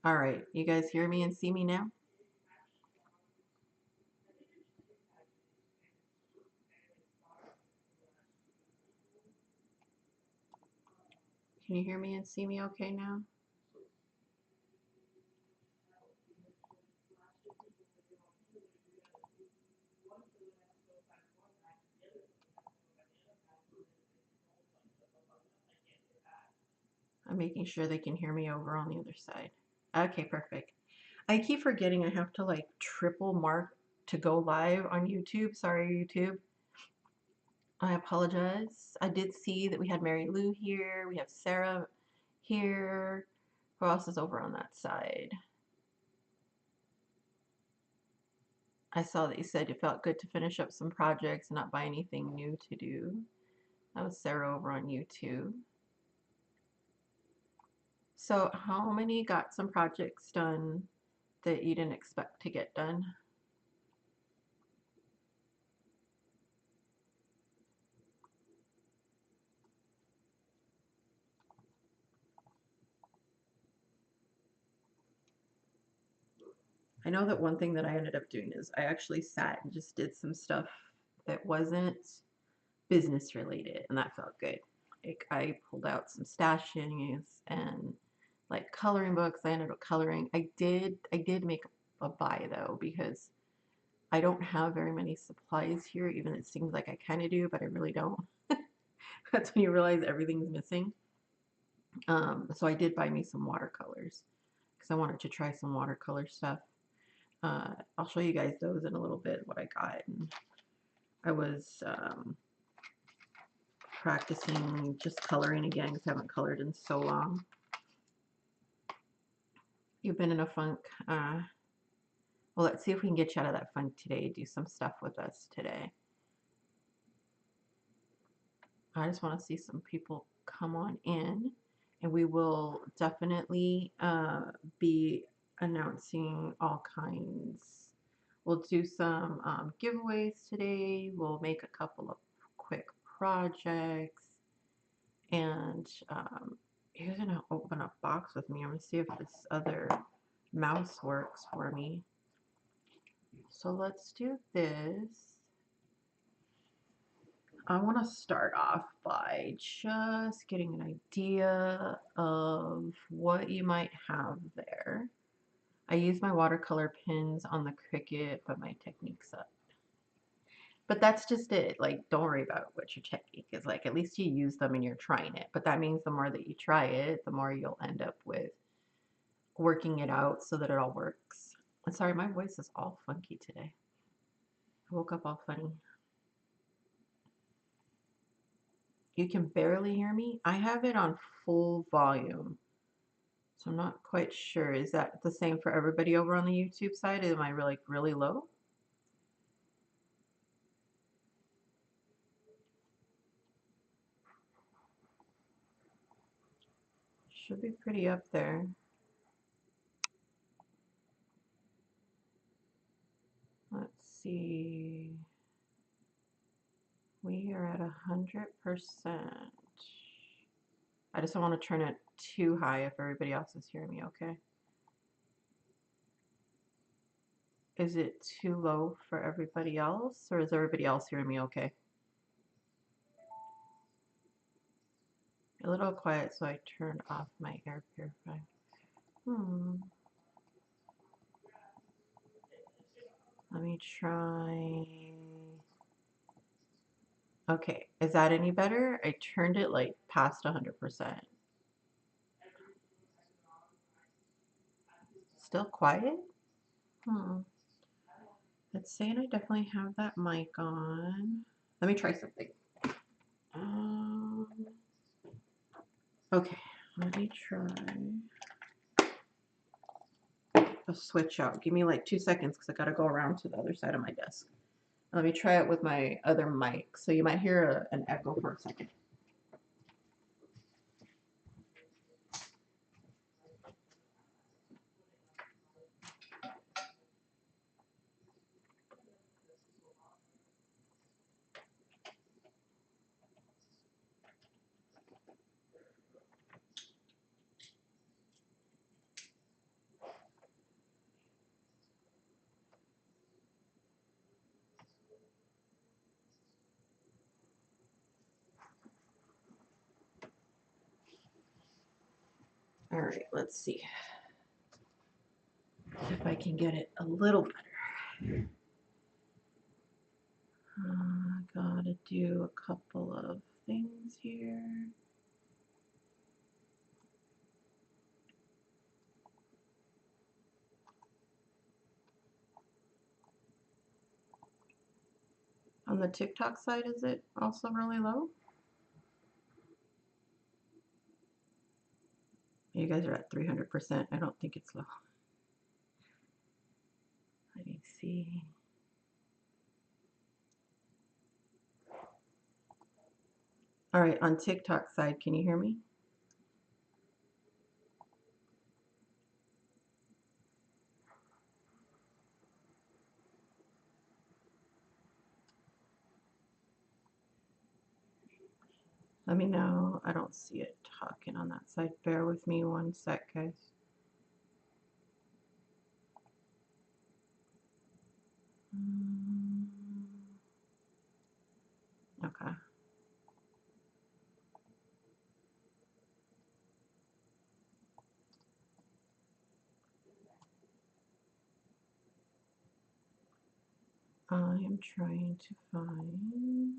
All right, you guys hear me and see me now? Can you hear me and see me okay now? I'm making sure they can hear me over on the other side. Okay, perfect. I keep forgetting I have to like triple mark to go live on YouTube. Sorry, YouTube. I apologize. I did see that we had Mary Lou here. We have Sarah here. Who else is over on that side? I saw that you said it felt good to finish up some projects and not buy anything new to do. That was Sarah over on YouTube. So how many got some projects done that you didn't expect to get done? I know that one thing that I ended up doing is I actually sat and just did some stuff that wasn't business related, and that felt good. Like I pulled out some stashings and like coloring books. I ended up coloring. I did make a buy though because I don't have very many supplies here. Even it seems like I kind of do, but I really don't. That's when you realize everything's missing. So I did buy me some watercolors because I wanted to try some watercolor stuff. I'll show you guys those in a little bit, what I got. And I was practicing just coloring again because I haven't colored in so long. You've been in a funk. Well, let's see if we can get you out of that funk today. Do some stuff with us today. I just want to see some people come on in, and we will definitely be announcing all kinds. We'll do some giveaways today. We'll make a couple of quick projects, and you're gonna open a box with me. I'm gonna see if this other mouse works for me. So let's do this. I want to start off by just getting an idea of what you might have there. I use my watercolor pins on the Cricut, but my technique's up. But that's just it. Like, don't worry about what your technique is. Like, at least you use them and you're trying it. But that means the more that you try it, the more you'll end up with working it out so that it all works. I'm sorry, my voice is all funky today. I woke up all funny. You can barely hear me. I have it on full volume. So I'm not quite sure. Is that the same for everybody over on the YouTube side? Am I really, really low? Should be pretty up there. Let's see. We are at 100%. I just don't want to turn it too high if everybody else is hearing me okay. Is it too low for everybody else, or is everybody else hearing me okay? A little quiet, so I turned off my air purifier. Let me try. Okay, is that any better? I turned it like past 100%. Still quiet? Hmm. It's saying I definitely have that mic on. Let me try something. Um, okay, let me try. I'll switch out. Give me like 2 seconds because I gotta go around to the other side of my desk. Let me try it with my other mic. So you might hear an echo for a second. All right, let's see if I can get it a little better. Gotta do a couple of things here. On the TikTok side, is it also really low? You guys are at 300%. I don't think it's low. Let me see. All right, on TikTok side, can you hear me? Let me know. I don't see it talking on that side. Bear with me one sec, guys. Okay. I am trying to find.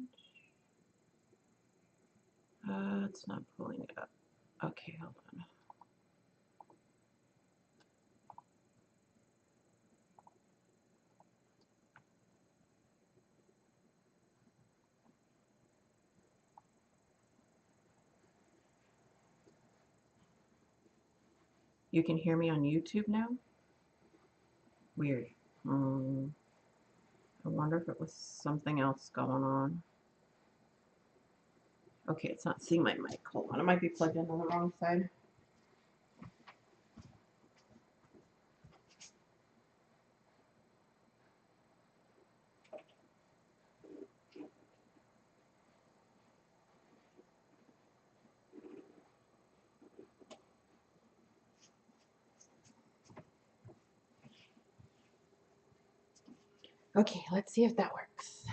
It's not pulling it up. Okay, hold on. You can hear me on YouTube now? Weird. I wonder if it was something else going on. Okay, it's not seeing my mic. Hold on, it might be plugged in on the wrong side. Okay, let's see if that works.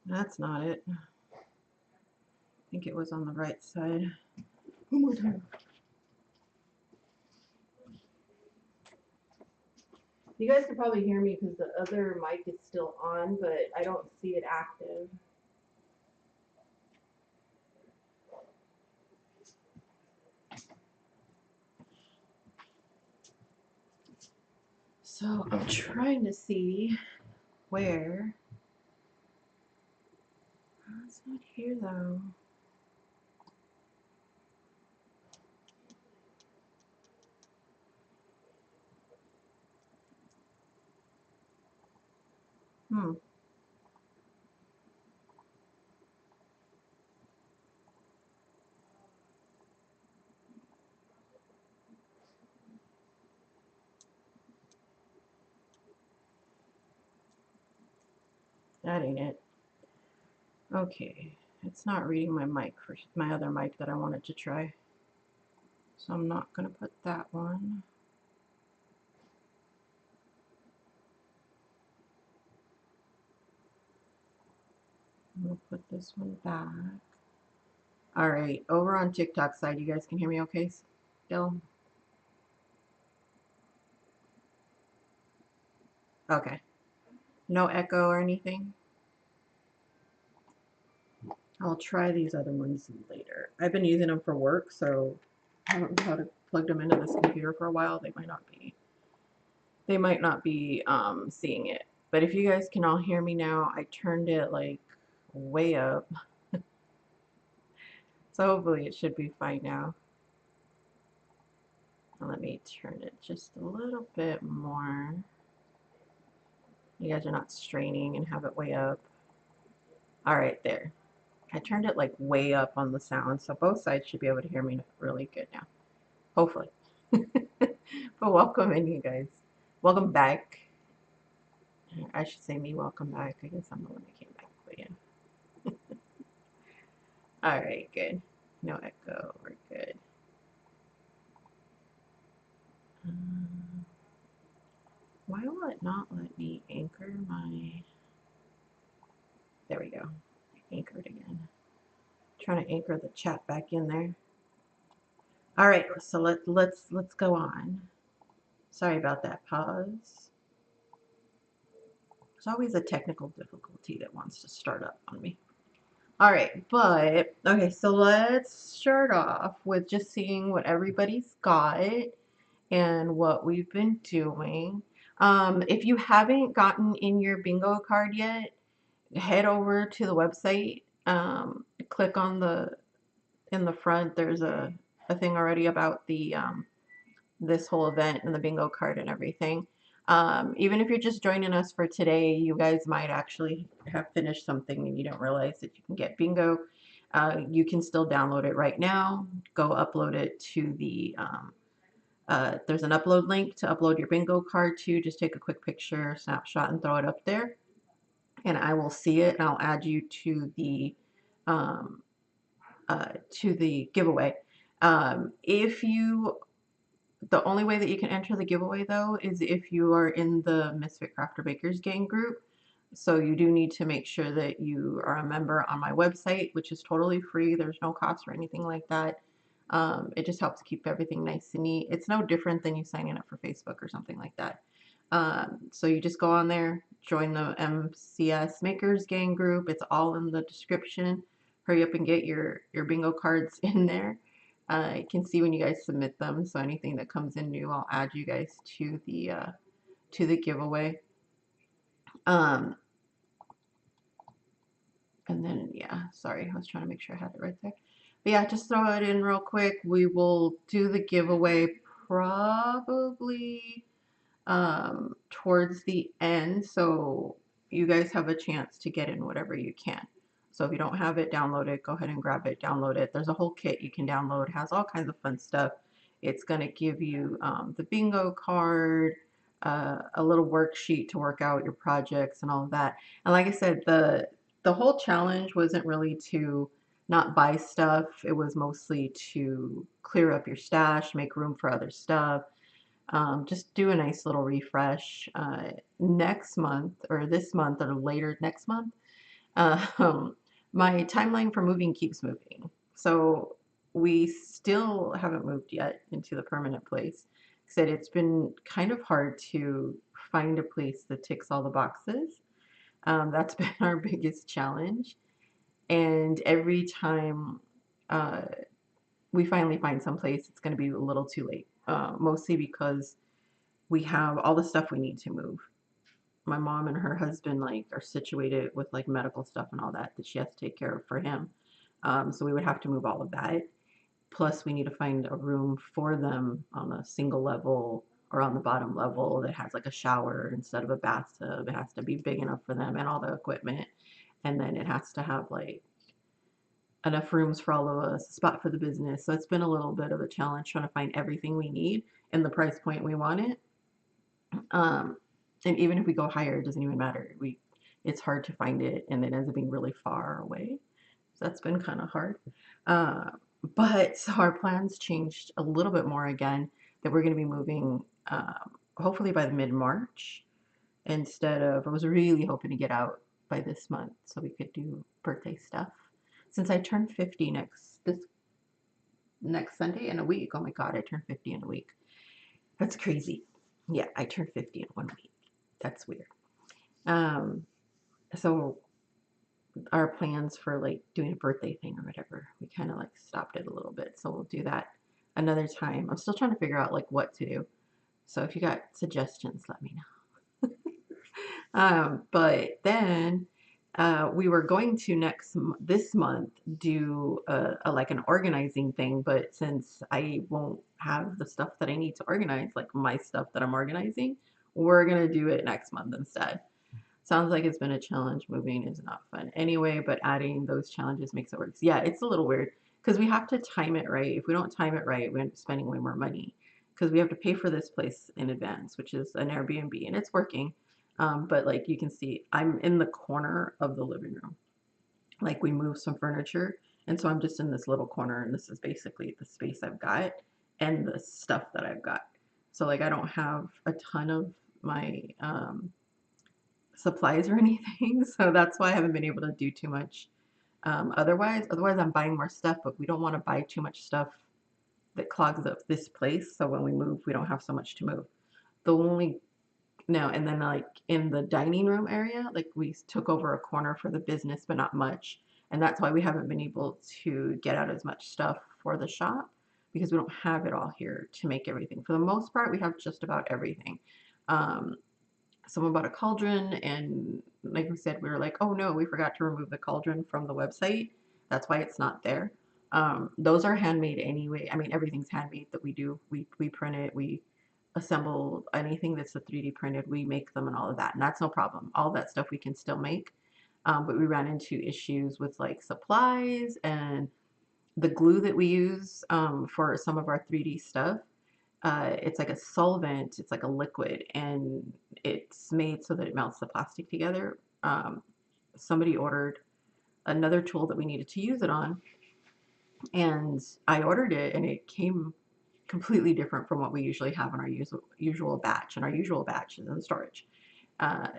That's not it. I think it was on the right side. One more time. You guys can probably hear me because the other mic is still on, but I don't see it active. So I'm trying to see where. Oh, it's not here though. Hmm. That ain't it. Okay. It's not reading my mic for my other mic that I wanted to try. So I'm not going to put that one. I'm going to put this one back. All right. Over on TikTok side, you guys can hear me okay still? Okay. No echo or anything? I'll try these other ones later. I've been using them for work, so I haven't know how to plug them into this computer for a while. They might not be seeing it. But if you guys can all hear me now, I turned it like way up. So hopefully it should be fine now. Let me turn it just a little bit more. You guys are not straining and have it way up. All right, there. I turned it like way up on the sound, so both sides should be able to hear me really good now. Hopefully. But welcome in, you guys. Welcome back. I should say me welcome back. I guess I'm the one that came back, but yeah. All right, good. No echo. We're Why will it not let me anchor my... There we go. Anchored again. Trying to anchor the chat back in there. All right, so let's go on. Sorry about that pause. There's always a technical difficulty that wants to start up on me. All right, but okay, so let's start off with just seeing what everybody's got and what we've been doing. If you haven't gotten in your bingo card yet, head over to the website. Click on in the front. There's a thing already about the this whole event and the bingo card and everything. Even if you're just joining us for today, you guys might actually have finished something and you don't realize that you can get bingo. You can still download it right now. Go upload it to the there's an upload link to upload your bingo card to. Just take a quick picture, snapshot, and throw it up there. And I will see it and I'll add you um, to the giveaway. If you The only way that you can enter the giveaway though is if you are in the Misfit Crafter Makers Gang group. So you do need to make sure that you are a member on my website, which is totally free. There's no cost or anything like that. It just helps keep everything nice and neat. It's no different than you signing up for Facebook or something like that. So you just go on there, join the MCS Makers Gang group. It's all in the description. Hurry up and get your bingo cards in there. I can see when you guys submit them, so anything that comes in new, I'll add you guys to the giveaway. Um, and then yeah, sorry, I was trying to make sure I had it right there. But yeah, just throw it in real quick. We will do the giveaway probably towards the end, so you guys have a chance to get in whatever you can. So if you don't have it, download it. Go ahead and grab it, download it. There's a whole kit you can download. It has all kinds of fun stuff. It's going to give you the bingo card, a little worksheet to work out your projects and all of that. And like I said, the whole challenge wasn't really to not buy stuff. It was mostly to clear up your stash, make room for other stuff, just do a nice little refresh. Next month or this month or later next month, um, my timeline for moving keeps moving. So we still haven't moved yet into the permanent place. I said it's been kind of hard to find a place that ticks all the boxes. That's been our biggest challenge. And every time uh, we finally find some place, it's going to be a little too late. Mostly because we have all the stuff we need to move. My mom and her husband like are situated with like medical stuff and all that she has to take care of for him. So we would have to move all of that. Plus, we need to find a room for them on a single level or on the bottom level that has like a shower instead of a bathtub. It has to be big enough for them and all the equipment. And then it has to have like enough rooms for all of us, a spot for the business. So it's been a little bit of a challenge trying to find everything we need in the price point we want it. Um, and even if we go higher, it doesn't even matter. It's hard to find it, and it ends up being really far away. So that's been kind of hard. Uh, but so our plans changed a little bit more again. That we're going to be moving, hopefully by the mid-March, instead of. I was really hoping to get out by this month so we could do birthday stuff. Since I turned 50 this next Sunday in a week. Oh my God, I turned 50 in a week. That's crazy. Yeah, I turned 50 in 1 week. That's weird. Um, so our plans for like doing a birthday thing or whatever, we kind of like stopped it a little bit. So we'll do that another time. I'm still trying to figure out like what to do. So if you got suggestions, let me know. But then we were going to this month do like an organizing thing, but since I won't have the stuff that I need to organize, like my stuff that I'm organizing, we're gonna do it next month instead. Sounds like it's been a challenge. Moving is not fun anyway, but adding those challenges makes it work. Yeah, it's a little weird because we have to time it right. If we don't time it right, we end up spending way more money because we have to pay for this place in advance, which is an Airbnb, and it's working. But like you can see, I'm in the corner of the living room. Like we moved some furniture, and so I'm just in this little corner, and this is basically the space I've got and the stuff that I've got. So like I don't have a ton of my supplies or anything. So that's why I haven't been able to do too much. Otherwise I'm buying more stuff, but we don't want to buy too much stuff that clogs up this place. So when we move, we don't have so much to move. The only No, and then like in the dining room area, like we took over a corner for the business, but not much. And that's why we haven't been able to get out as much stuff for the shop because we don't have it all here to make everything. For the most part, we have just about everything. Um, Someone bought a cauldron, and like we said, we were like, oh no, we forgot to remove the cauldron from the website. That's why it's not there. Those are handmade anyway. I mean, everything's handmade that we do. We print it, we assemble anything that's a 3D printed, we make them and all of that. And that's no problem. All that stuff we can still make. But we ran into issues with like supplies and the glue that we use for some of our 3D stuff. It's like a solvent, it's like a liquid, and it's made so that it melts the plastic together. Somebody ordered another tool that we needed to use it on, and I ordered it, and it came completely different from what we usually have in our usual batch, and our usual batch is in storage. Uh,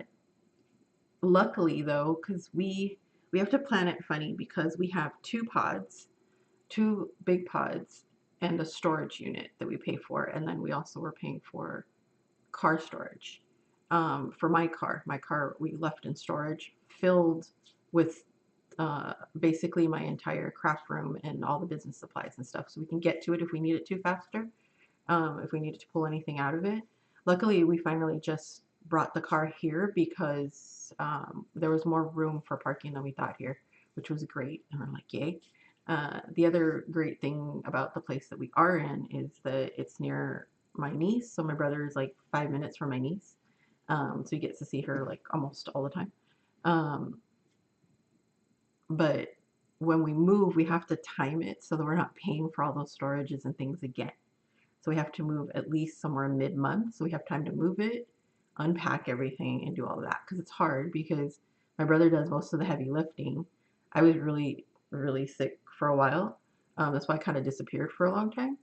Luckily, though, because we have to plan it funny because we have two big pods, and a storage unit that we pay for, and then we also were paying for car storage. For my car we left in storage, filled with basically my entire craft room and all the business supplies and stuff, so we can get to it if we need it to faster, if we needed to pull anything out of it. Luckily, we finally just brought the car here because there was more room for parking than we thought here, which was great. And we're like, yay. The other great thing about the place that we are in is that it's near my niece. So my brother is like 5 minutes from my niece. So he gets to see her like almost all the time. Um, but when we move, we have to time it so that we're not paying for all those storages and things again. So we have to move at least somewhere mid-month. So we have time to move it, unpack everything, and do all of that. Because it's hard because my brother does most of the heavy lifting. I was really, really sick for a while. That's why I kind of disappeared for a long time,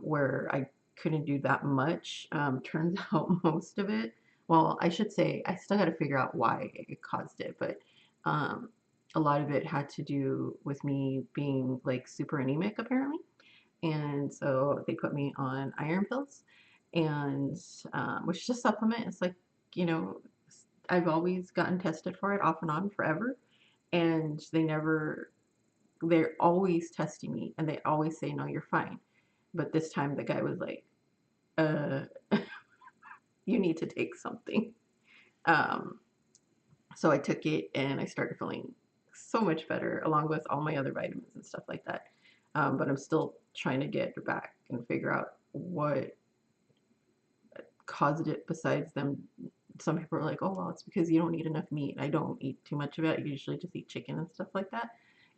where I couldn't do that much. Turns out most of it, well, I should say, I still got to figure out why it caused it, but um, a lot of it had to do with me being like super anemic, apparently. And so they put me on iron pills, and which is just supplement. It's like, you know, I've always gotten tested for it off and on forever, and they're always testing me, and they always say, no, you're fine. But this time the guy was like, uh, you need to take something. Um, so I took it, and I started feeling so much better, along with all my other vitamins and stuff like that. But I'm still trying to get back and figure out what caused it besides them. Some people are like, oh, well, it's because you don't eat enough meat. I don't eat too much of it. I usually just eat chicken and stuff like that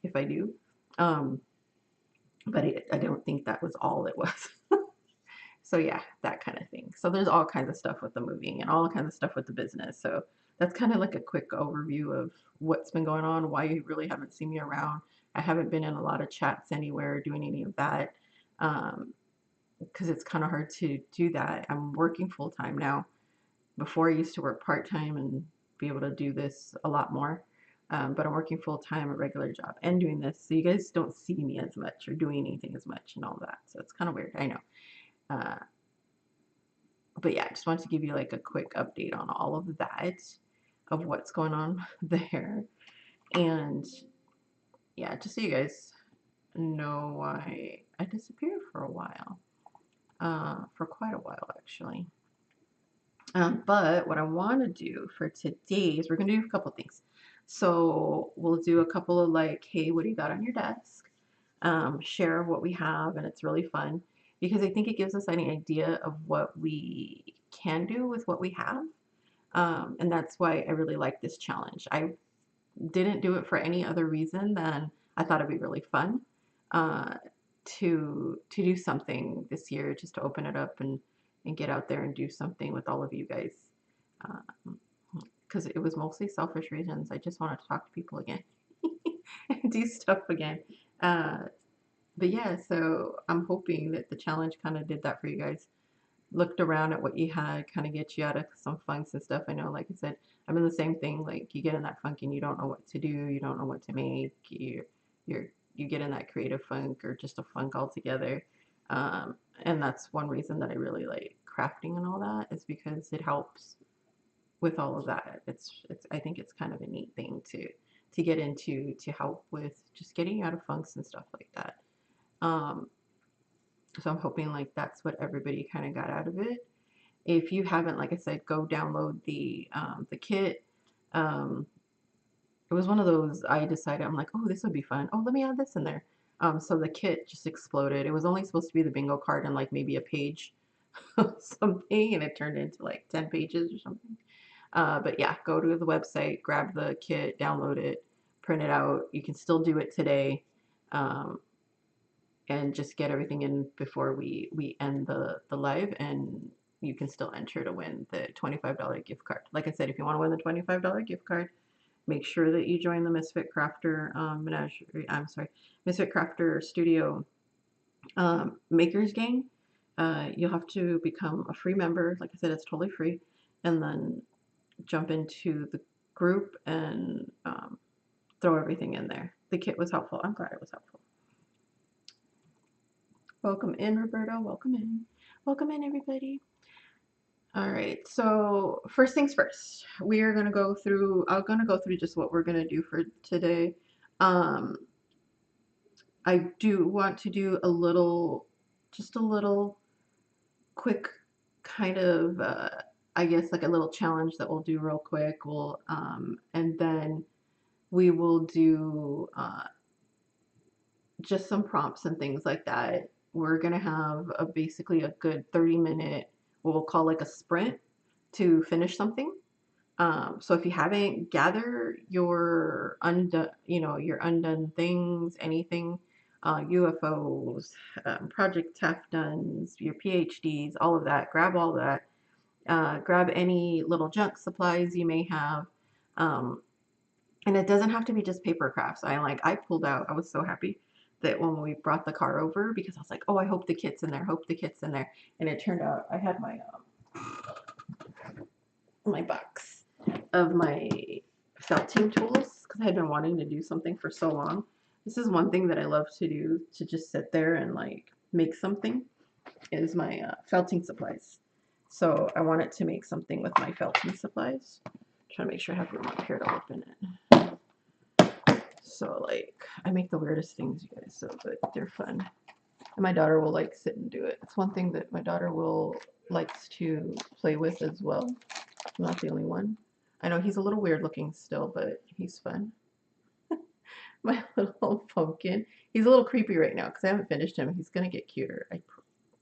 if I do. Um, but I don't think that was all it was. So yeah, that kind of thing. So there's all kinds of stuff with the moving and all kinds of stuff with the business. So that's kind of like a quick overview of what's been going on, why you really haven't seen me around. I haven't been in a lot of chats anywhere doing any of that, because it's kind of hard to do that. I'm working full time now. Before I used to work part time and be able to do this a lot more. But I'm working full time, a regular job, and doing this. So you guys don't see me as much or doing anything as much and all that. So it's kind of weird. I know. Uh, but yeah, I just wanted to give you like a quick update on all of that, of what's going on there. And yeah, just so you guys know why I disappeared for a while, for quite a while actually. But what I want to do for today is we're going to do a couple things. So we'll do a couple of like, hey, what do you got on your desk? Share what we have, and it's really fun because I think it gives us an idea of what we can do with what we have. And that's why I really like this challenge. I didn't do it for any other reason than I thought it'd be really fun uh, to do something this year, just to open it up and get out there and do something with all of you guys. Because it was mostly selfish reasons. I just wanted to talk to people again and do stuff again. But yeah, so I'm hoping that the challenge kind of did that for you guys. looked around at what you had, kind of get you out of some funks and stuff. I know, like I said, I'm in the same thing. Like you get in that funk and you don't know what to do, you don't know what to make. You're you get in that creative funk or just a funk altogether. And that's one reason that I really like crafting and all that is because it helps with all of that. It's I think it's kind of a neat thing to get into to help with just getting you out of funks and stuff like that. Um, so I'm hoping like that's what everybody kind of got out of it. If you haven't, like I said, go download the kit. Um, it was one of those I decided I'm like, oh, this would be fun. Oh, let me add this in there. So the kit just exploded. It was only supposed to be the bingo card and like maybe a page of something, and it turned into like 10 pages or something. But yeah, go to the website, grab the kit, download it, print it out. You can still do it today. Um, and just get everything in before we end the live, and you can still enter to win the $25 gift card. Like I said, if you want to win the $25 gift card, make sure that you join the Misfit Crafter Menagerie. I'm sorry, Misfit Crafter Studio Makers Gang. You'll have to become a free member. Like I said, it's totally free, and then jump into the group and throw everything in there. The kit was helpful. I'm glad it was helpful. Welcome in, Roberto. Welcome in. Welcome in, everybody. All right. So first things first, we are gonna go through. I'm gonna go through just what we're gonna do for today. Um, I do want to do a little, just a little quick kind of, I guess like a little challenge that we'll do real quick. And then we will do just some prompts and things like that. We're gonna have a basically a good 30-minute, what we'll call like a sprint to finish something. So if you haven't, gather your undone, your undone things, anything, UFOs, project half dones, your PhDs, all of that. Grab all that. Grab any little junk supplies you may have. Um, and it doesn't have to be just paper crafts. I pulled out, I was so happy that when we brought the car over, because I was like, oh, I hope the kit's in there, hope the kit's in there. And it turned out I had my box of my felting tools because I had been wanting to do something for so long. This is one thing that I love to do, to just sit there and like make something, is my felting supplies. So I wanted to make something with my felting supplies. Trying to make sure I have room up here to open it. So like I make the weirdest things, you guys, so but they're fun. And my daughter will like sit and do it. It's one thing that my daughter will likes to play with as well. I'm not the only one. I know he's a little weird looking still, but he's fun. My little pumpkin. He's a little creepy right now because I haven't finished him. He's gonna get cuter.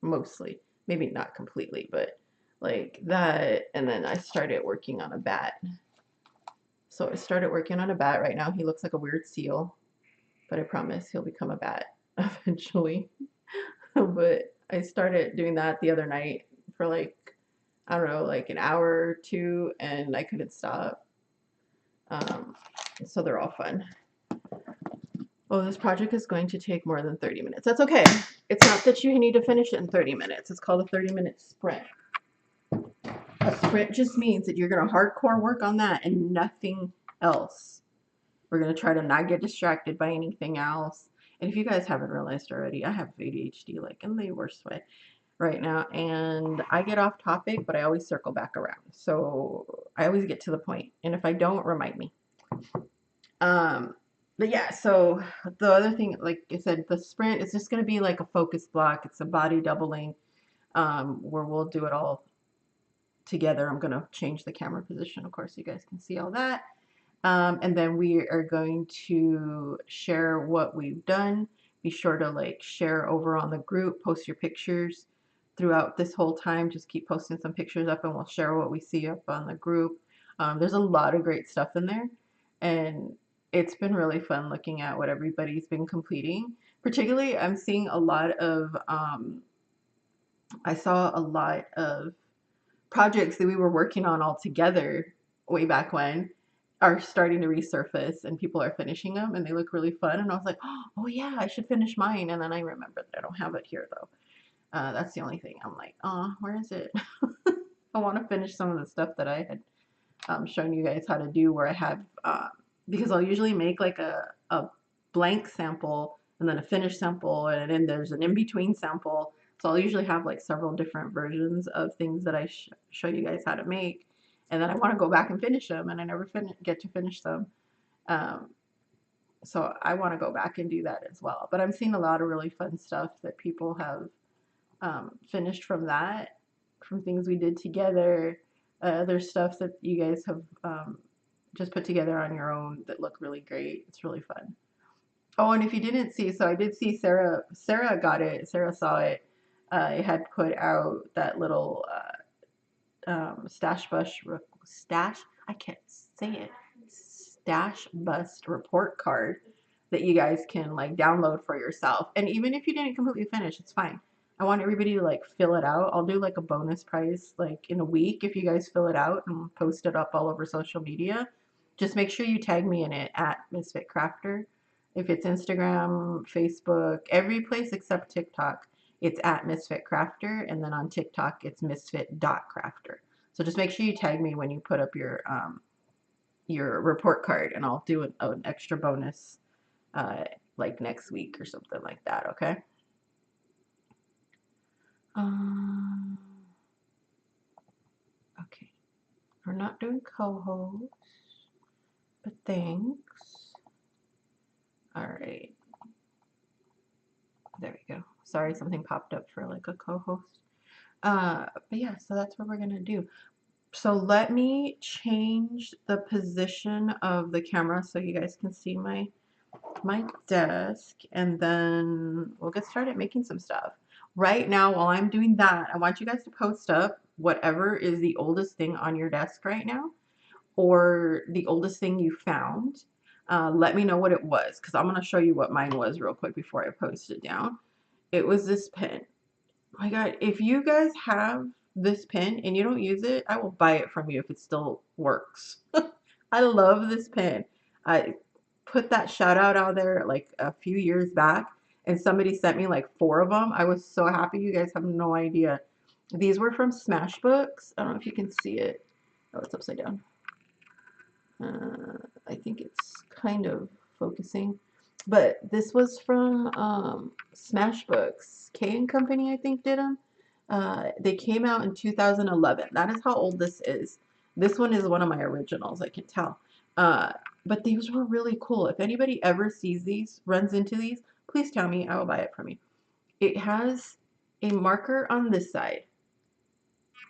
Mostly, maybe not completely, but like that. And then I started working on a bat. So I started working on a bat right now. He looks like a weird seal, but I promise he'll become a bat eventually. But I started doing that the other night for like, I don't know, like an hour or two, and I couldn't stop. So they're all fun. Oh, this project is going to take more than 30 minutes. That's okay. It's not that you need to finish it in 30 minutes. It's called a 30-minute sprint. A sprint just means that you're going to hardcore work on that and nothing else. We're going to try to not get distracted by anything else. And if you guys haven't realized already, I have ADHD like in the worst way right now, and I get off topic, but I always circle back around. So I always get to the point, and if I don't, remind me. But yeah, so the other thing, like I said, the sprint is just going to be like a focus block. It's a body doubling, where we'll do it all together. I'm going to change the camera position, of course, so you guys can see all that. And then we are going to share what we've done. Be sure to like share over on the group, post your pictures throughout this whole time. Just keep posting some pictures up and we'll share what we see up on the group. There's a lot of great stuff in there, and it's been really fun looking at what everybody's been completing. Particularly, I'm seeing a lot of, I saw a lot of projects that we were working on all together way back when are starting to resurface, and people are finishing them and they look really fun. And I was like, oh yeah, I should finish mine. And then I remembered that I don't have it here though. That's the only thing. I'm like, oh, where is it? I want to finish some of the stuff that I had shown you guys how to do, where I have, because I'll usually make like a blank sample and then a finished sample, and then there's an in-between sample. So I'll usually have like several different versions of things that I show you guys how to make. And then I want to go back and finish them, and I never get to finish them. Um, so I want to go back and do that as well. But I'm seeing a lot of really fun stuff that people have finished from that, from things we did together. There's stuff that you guys have just put together on your own that look really great. It's really fun. Oh, and if you didn't see, so I did see Sarah. Sarah got it. Sarah saw it. I had put out that little stash. I can't say it. Stash bust report card that you guys can like download for yourself. And even if you didn't completely finish, it's fine. I want everybody to like fill it out. I'll do like a bonus prize like in a week if you guys fill it out and post it up all over social media. Just make sure you tag me in it at Misfit Crafter. If it's Instagram, Facebook, every place except TikTok, it's at Misfit Crafter, and then on TikTok it's misfit.crafter. So just make sure you tag me when you put up your report card, and I'll do an extra bonus like next week or something like that, okay? Okay. We're not doing co-host, but thanks. All right. There we go. Sorry, something popped up for like a co-host. But yeah, so that's what we're gonna do. So let me change the position of the camera so you guys can see my desk, and then we'll get started making some stuff. Right now, while I'm doing that, I want you guys to post up whatever is the oldest thing on your desk right now, or the oldest thing you found. Let me know what it was, because I'm going to show you what mine was real quick before I post it down. It was this pen. Oh my God, if you guys have this pen and you don't use it, I will buy it from you if it still works. I love this pen. I put that shout out there like a few years back, and somebody sent me like 4 of them. I was so happy. You guys have no idea. These were from Smashbooks. I don't know if you can see it. Oh, it's upside down. I think it's kind of focusing. But this was from Smashbooks. K and Company, I think, did them. They came out in 2011. That is how old this is. This one is one of my originals, I can tell. But these were really cool. If anybody ever sees these, runs into these, please tell me. I will buy it from you. It has a marker on this side,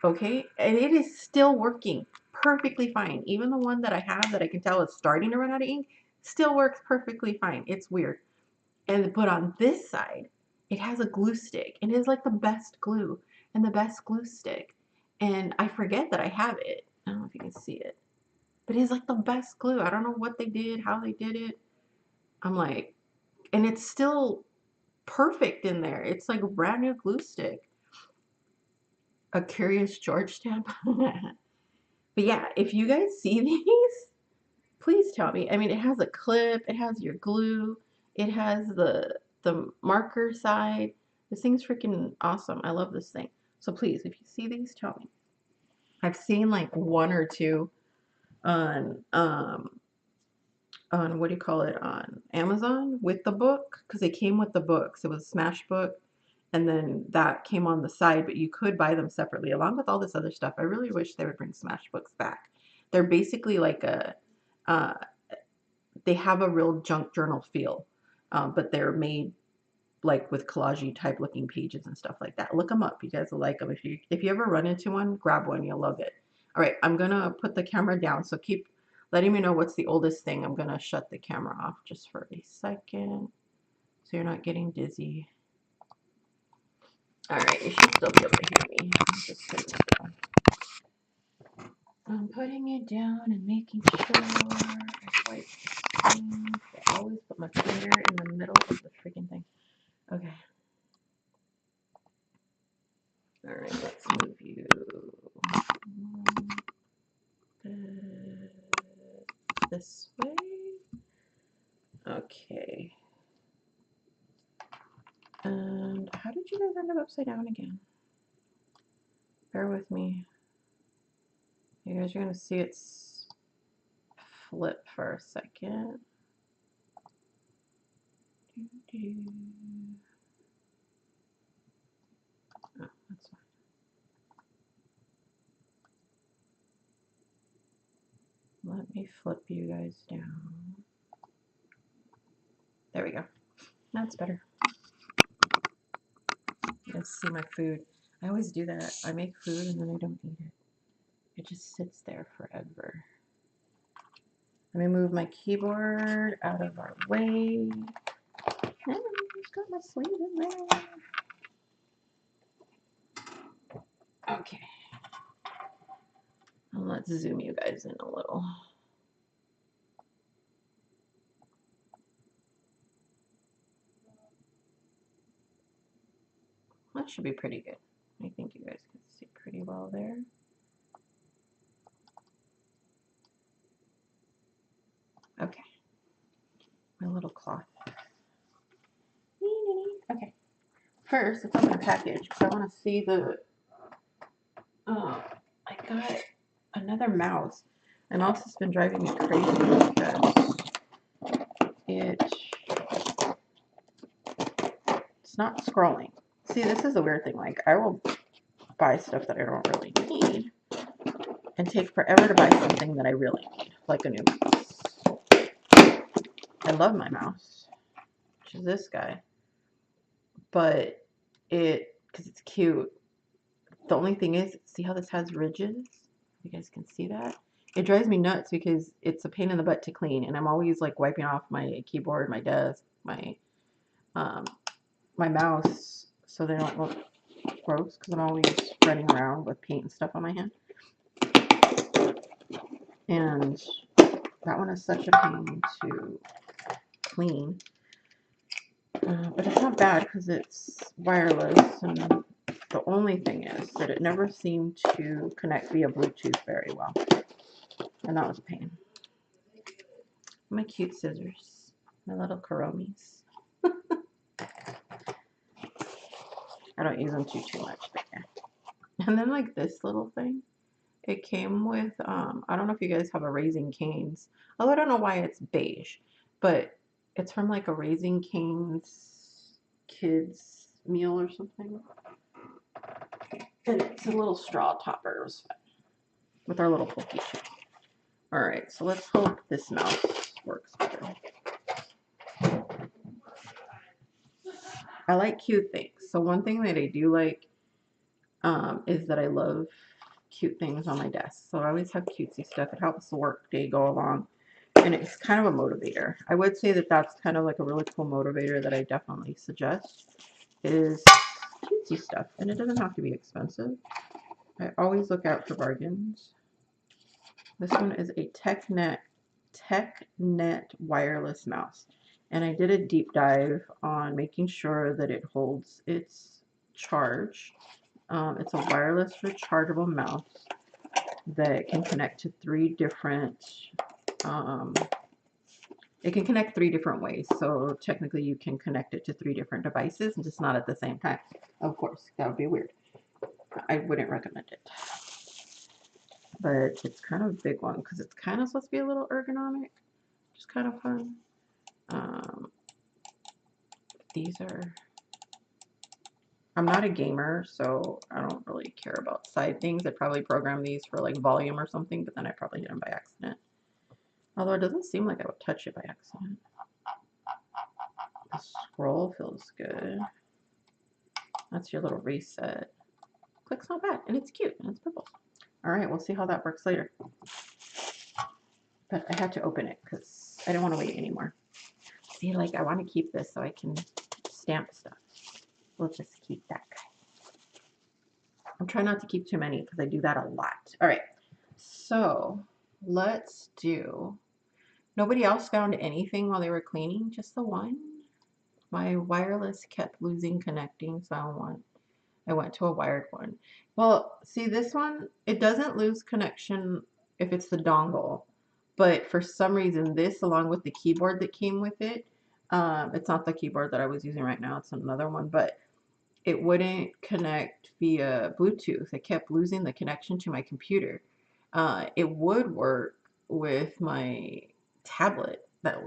okay? And it is still working perfectly fine. Even the one that I have that I can tell is starting to run out of ink still works perfectly fine. It's weird. But on this side, it has a glue stick, and it is like the best glue and the best glue stick. And I forget that I have it. I don't know if you can see it, but it's like the best glue. I don't know what they did, how they did it. I'm like, and it's still perfect in there. It's like a brand new glue stick. A Curious George stamp. But yeah, if you guys see these, please tell me. I mean, it has a clip, it has your glue, it has the marker side. This thing's freaking awesome. I love this thing. So please, if you see these, tell me. I've seen like 1 or 2 on what do you call it, on Amazon with the book, because they came with the books. It was Smash Book, and then that came on the side, but you could buy them separately along with all this other stuff. I really wish they would bring Smash Books back. They're basically like uh, they have a real junk journal feel, but they're made like with collage type looking pages and stuff like that. Look them up. You guys will like them. If you ever run into one, grab one. You'll love it. All right, I'm gonna put the camera down. So keep letting me know what's the oldest thing. I'm gonna shut the camera off just for a second, so you're not getting dizzy. All right, you should still be able to hear me. I'm just putting it down. I'm putting it down and making sure I wipe things. I always put my finger in the middle of the freaking thing. Okay. All right, let's move you this way. Okay. And how did you you guys end up upside down again? Bear with me. You guys are going to see it flip for a second. Oh, that's fine. Let me flip you guys down. There we go. That's better. You guys see my food. I always do that. I make food and then I don't eat it. It just sits there forever. Let me move my keyboard out of our way. And I've got my sleeve in there. Okay. And let's zoom you guys in a little. That should be pretty good. I think you guys can see pretty well there. Okay. My little cloth. Okay. First, let's open the package because I want to see the. I got another mouse. My mouse has been driving me crazy because it's not scrolling. See, this is a weird thing. Like, I will buy stuff that I don't really need and take forever to buy something that I really need, like a new mouse. I love my mouse, which is this guy, but because it's cute. The only thing is, see how this has ridges? You guys can see that? It drives me nuts because it's a pain in the butt to clean, and I'm always like wiping off my keyboard, my desk, my mouse, so they don't look gross because I'm always running around with paint and stuff on my hand. And that one is such a pain to clean. But it's not bad because it's wireless, and the only thing is that it never seemed to connect via Bluetooth very well. And that was a pain. My cute scissors. My little Kuromis. I don't use them too much, but yeah. And then like this little thing. It came with, I don't know if you guys have a Raising Cane's. Although I don't know why it's beige. But it's from like a Raising Cane's kids meal or something. And it's a little straw topper. It was fun. With our little cookie chip. Alright, so let's hope this mouse works better. I like cute things. So one thing that I do like is that I love cute things on my desk. So I always have cutesy stuff. It helps the work day go along. And it's kind of a motivator. I would say that that's kind of like a really cool motivator that I definitely suggest is cutesy stuff. And it doesn't have to be expensive. I always look out for bargains. This one is a TechNet wireless mouse. And I did a deep dive on making sure that it holds its charge. It's a wireless rechargeable mouse that can connect to three different it can connect 3 different ways. So technically you can connect it to 3 different devices and just not at the same time. Of course, that would be weird. I wouldn't recommend it. But it's kind of a big one because it's kind of supposed to be a little ergonomic, which is kind of fun. These are, I'm not a gamer, so I don't really care about side things. I'd probably program these for like volume or something, but then I probably hit them by accident. Although it doesn't seem like I would touch it by accident. The scroll feels good. That's your little reset. Click's not bad, and it's cute, and it's purple. All right, we'll see how that works later. But I had to open it because I don't want to wait anymore. See, like, I want to keep this so I can stamp stuff. We'll just keep that guy. I'm trying not to keep too many because I do that a lot. All right, so let's do... Nobody else found anything while they were cleaning, just the one. My wireless kept losing connecting, so I went to a wired one. Well, see this one, it doesn't lose connection if it's the dongle, but for some reason this, along with the keyboard that came with it, it's not the keyboard that I was using right now, it's another one, but it wouldn't connect via Bluetooth. I kept losing the connection to my computer. It would work with my tablet that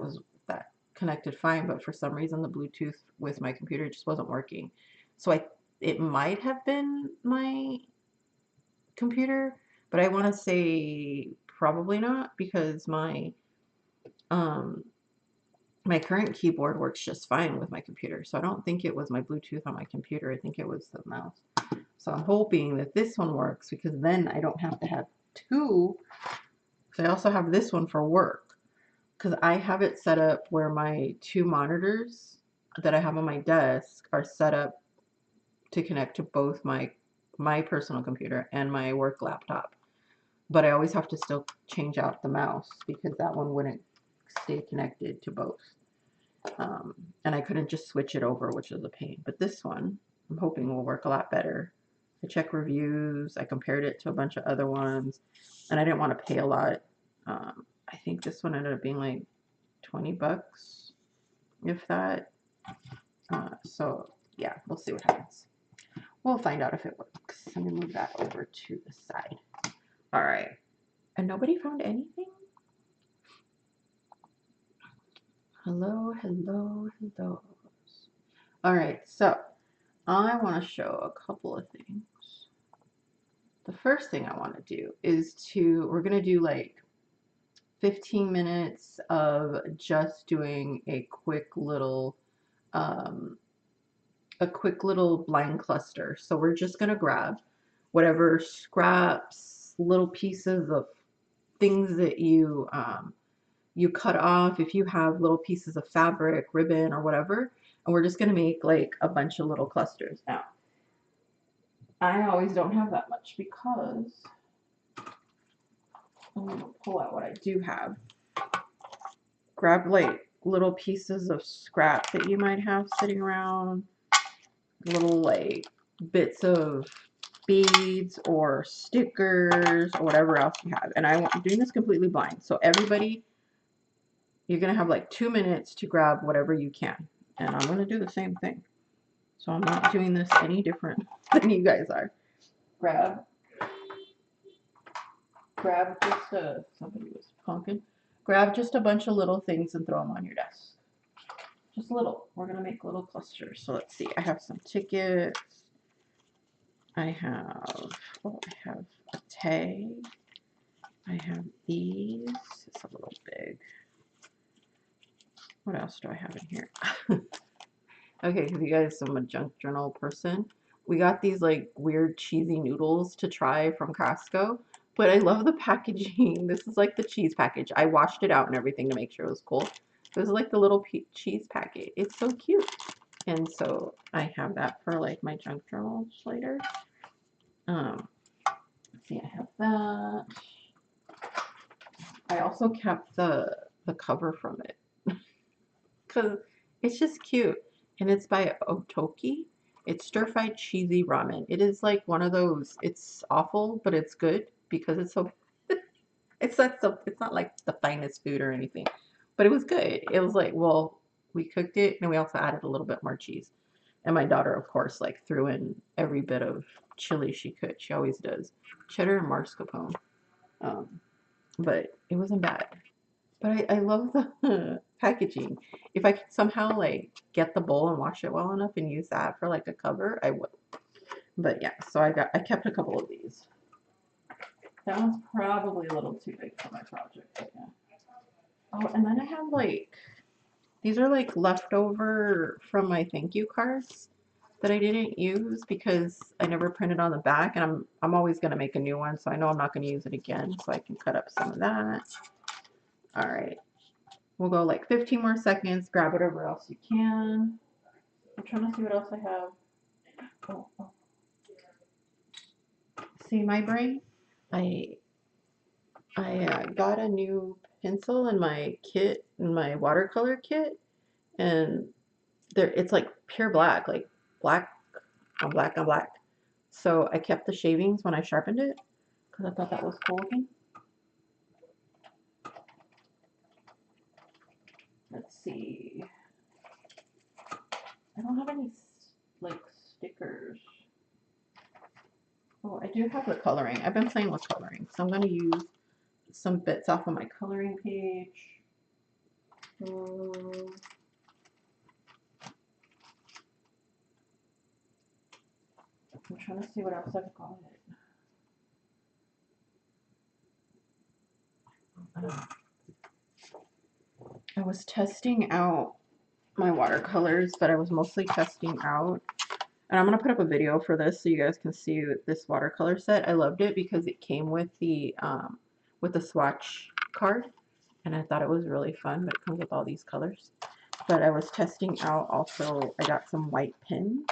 connected fine, but for some reason the Bluetooth with my computer just wasn't working. So it might have been my computer, but I want to say probably not because um my current keyboard works just fine with my computer. So I don't think it was my Bluetooth on my computer. I think it was the mouse. So I'm hoping that this one works because then I don't have to have two. Because I also have this one for work. Because I have it set up where my two monitors that I have on my desk are set up to connect to both my personal computer and my work laptop. But I always have to still change out the mouse because that one wouldn't stay connected to both. And I couldn't just switch it over, which was a pain. But this one, I'm hoping will work a lot better. I checked reviews, I compared it to a bunch of other ones, and I didn't want to pay a lot. I think this one ended up being like 20 bucks, if that. So yeah, we'll see what happens. We'll find out if it works. Let me move that over to the side. All right. And nobody found anything? Hello, hello, hello. All right, so I want to show a couple of things. The first thing I want to do is we're going to do like 15 minutes of just doing a quick little blind cluster. So we're just going to grab whatever scraps, little pieces of things that you cut off, if you have little pieces of fabric, ribbon, or whatever, and we're just going to make like a bunch of little clusters. Now, I always don't have that much because I'm going to pull out what I do have. Grab like little pieces of scrap that you might have sitting around, little like bits of beads or stickers or whatever else you have. And I'm doing this completely blind. So everybody, you're going to have like 2 minutes to grab whatever you can. And I'm going to do the same thing. So I'm not doing this any different than you guys are. Grab just somebody was honking. Grab just a bunch of little things and throw them on your desk. Just little. We're going to make little clusters. So let's see. I have some tickets. I have a tag. I have these. It's a little big. What else do I have in here? Okay, because you guys, I'm a junk journal person. We got these like weird cheesy noodles to try from Costco, but I love the packaging. This is like the cheese package. I washed it out and everything to make sure it was cool. It was like the little cheese packet. It's so cute. And so I have that for like my junk journals later. Let's see, I have that. I also kept the cover from it because it's just cute. And it's by Otoki. It's stir-fried cheesy ramen. It is like one of those, it's awful, but it's good because it's so, it's not like the finest food or anything, but it was good. It was like, well, we cooked it and we also added a little bit more cheese. And my daughter, of course, like threw in every bit of chili she could. She always does. Cheddar and mascarpone. But it wasn't bad. But I love the packaging. If I could somehow like get the bowl and wash it well enough and use that for like a cover, I would. But yeah, so I kept a couple of these. That one's probably a little too big for my project, but yeah. Oh, and then I have like these are like leftover from my thank you cards that I didn't use because I never printed on the back, and I'm always gonna make a new one, so I know I'm not gonna use it again, so I can cut up some of that. All right. We'll go like 15 more seconds. Grab whatever else you can. I'm trying to see what else I have. Oh. See my brain? I got a new pencil in my kit, in my watercolor kit, and it's like pure black, like black on black on black. So I kept the shavings when I sharpened it because I thought that was cool looking. Let's see. I don't have any like stickers. Oh, I do have the coloring. I've been playing with coloring, so I'm going to use some bits off of my coloring page. I'm trying to see what else I've got. I was testing out my watercolors, but I was mostly testing out. And I'm going to put up a video for this so you guys can see this watercolor set. I loved it because it came with the swatch card. And I thought it was really fun, but it comes with all these colors. But I was testing out also, I got some white pins.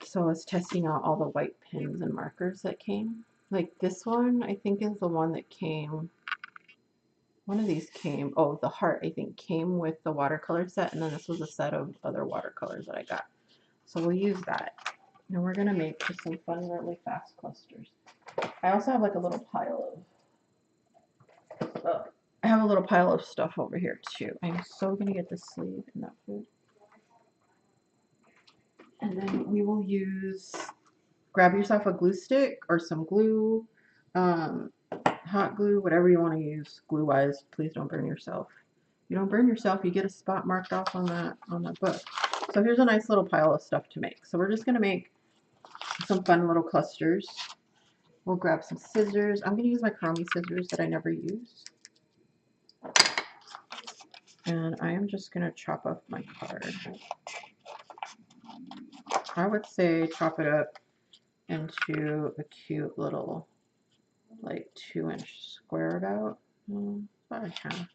So I was testing out all the white pins and markers that came. Like this one, I think is the one that came, one of these came, oh, the heart, I think, came with the watercolor set. And then this was a set of other watercolors that I got. So we'll use that. And we're going to make just some fun, really fast clusters. I also have like a little pile of, I have a little pile of stuff over here too. I'm so going to get this sleeve in that food. And then we will use, grab yourself a glue stick or some glue, hot glue, whatever you want to use glue-wise. Please don't burn yourself. If you don't burn yourself, you get a spot marked off on that book. So here's a nice little pile of stuff to make. So we're just going to make some fun little clusters. We'll grab some scissors. I'm going to use my Chromie scissors that I never use. And I am just going to chop up my card. I would say chop it up into a cute little, like 2-inch square about. About a half.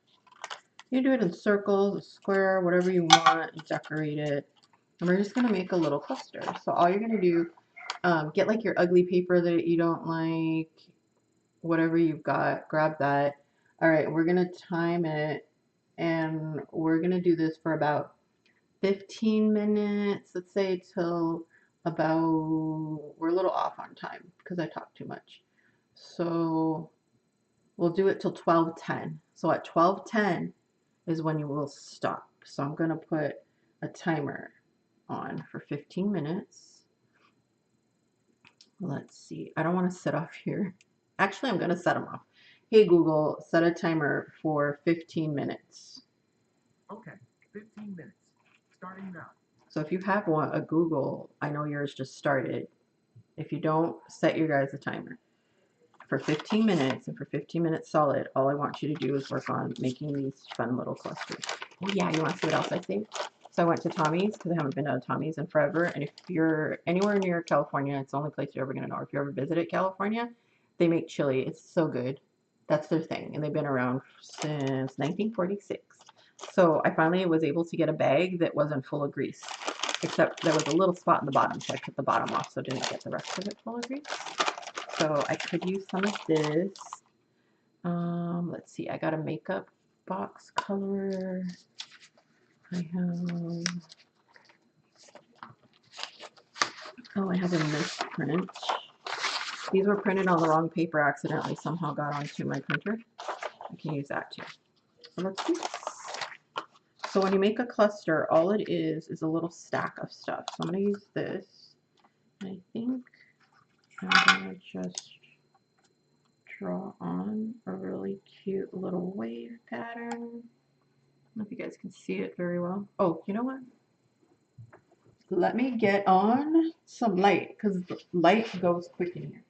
You do it in circles, a square, whatever you want, and decorate it. And we're just going to make a little cluster. So all you're going to do, get like your ugly paper that you don't like, whatever you've got, grab that. All right, we're going to time it, and we're going to do this for about 15 minutes, let's say till about, we're a little off on time because I talk too much. So we'll do it till 12:10. So at 12:10 is when you will stop. So I'm going to put a timer on for 15 minutes. Let's see. I don't want to set off here. Actually, I'm going to set them off. Hey, Google, set a timer for 15 minutes. Okay, 15 minutes. Starting now. So if you have a Google, I know yours just started. If you don't, set your guys a timer for 15 minutes, and for 15 minutes solid, all I want you to do is work on making these fun little clusters. Oh yeah, you want to see what else I saved? So I went to Tommy's because I haven't been to Tommy's in forever, and if you're anywhere near California, it's the only place you're ever going to know. If you ever visited California, they make chili. It's so good. That's their thing, and they've been around since 1946. So I finally was able to get a bag that wasn't full of grease, except there was a little spot in the bottom, so I cut the bottom off so I didn't get the rest of it full of grease. So I could use some of this. Let's see, I got a makeup box color. I have a misprint. These were printed on the wrong paper accidentally, somehow got onto my printer. I can use that too. So let's do this. So when you make a cluster, all it is a little stack of stuff. So I'm going to use this. I think I'm going to just draw on a really cute little wave pattern. I don't know if you guys can see it very well. Oh, you know what? Let me get on some light because the light goes quick in here.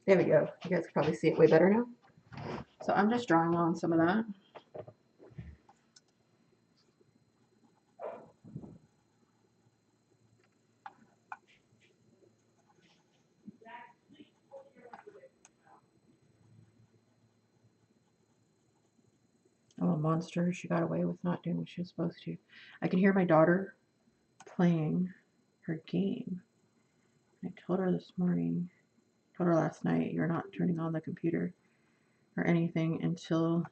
There we go. You guys can probably see it way better now. So I'm just drawing on some of that. A little monster. She got away with not doing what she was supposed to. I can hear my daughter playing her game. I told her this morning, told her last night, you're not turning on the computer or anything until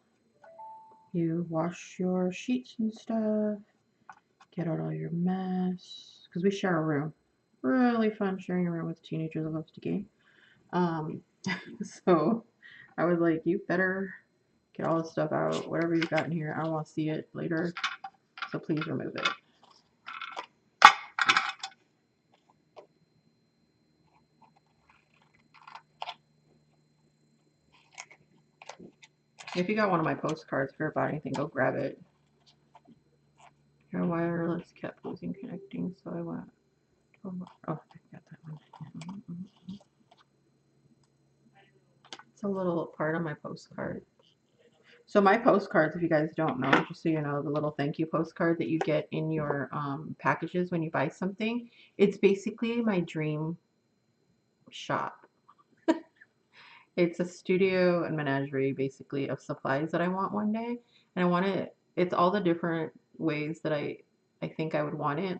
you wash your sheets and stuff, get out all your mess, because we share a room. Really fun sharing a room with teenagers that love to game. So I was like, you better get all this stuff out, whatever you've got in here. I don't want to see it later, so please remove it. If you got one of my postcards for about anything, go grab it. Your wireless kept losing connecting, so I went. Oh, I got that one. It's a little part of my postcard. So my postcards, if you guys don't know, just so you know, the little thank you postcard that you get in your packages when you buy something, it's basically my dream shop. It's a studio and menagerie, basically, of supplies that I want one day. And I want it, it's all the different ways that I think I would want it.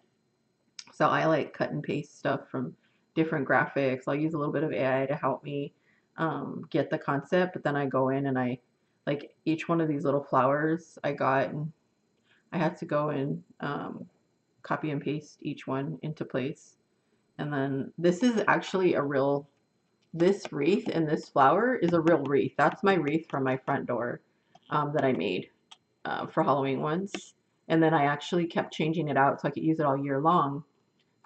So I like cut and paste stuff from different graphics. I'll use a little bit of AI to help me get the concept, but then I go in and I like each one of these little flowers I got, and I had to go and copy and paste each one into place. And then this is actually a real, this wreath and this flower is a real wreath. That's my wreath from my front door that I made for Halloween once. And then I actually kept changing it out so I could use it all year long.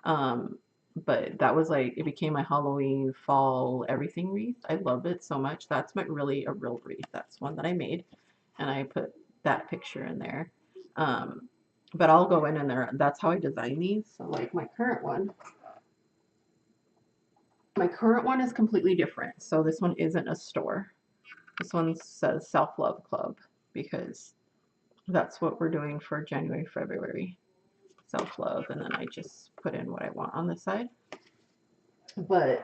Um, but that was like, it became my Halloween, fall, everything wreath. I love it so much. That's my really a real wreath. That's one that I made, and I put that picture in there. Um, but I'll go in there. That's how I design these. So like my current one is completely different. So this one isn't a store. This one says Self Love Club because that's what we're doing for January, February. Self love, and then I just put in what I want on the side. But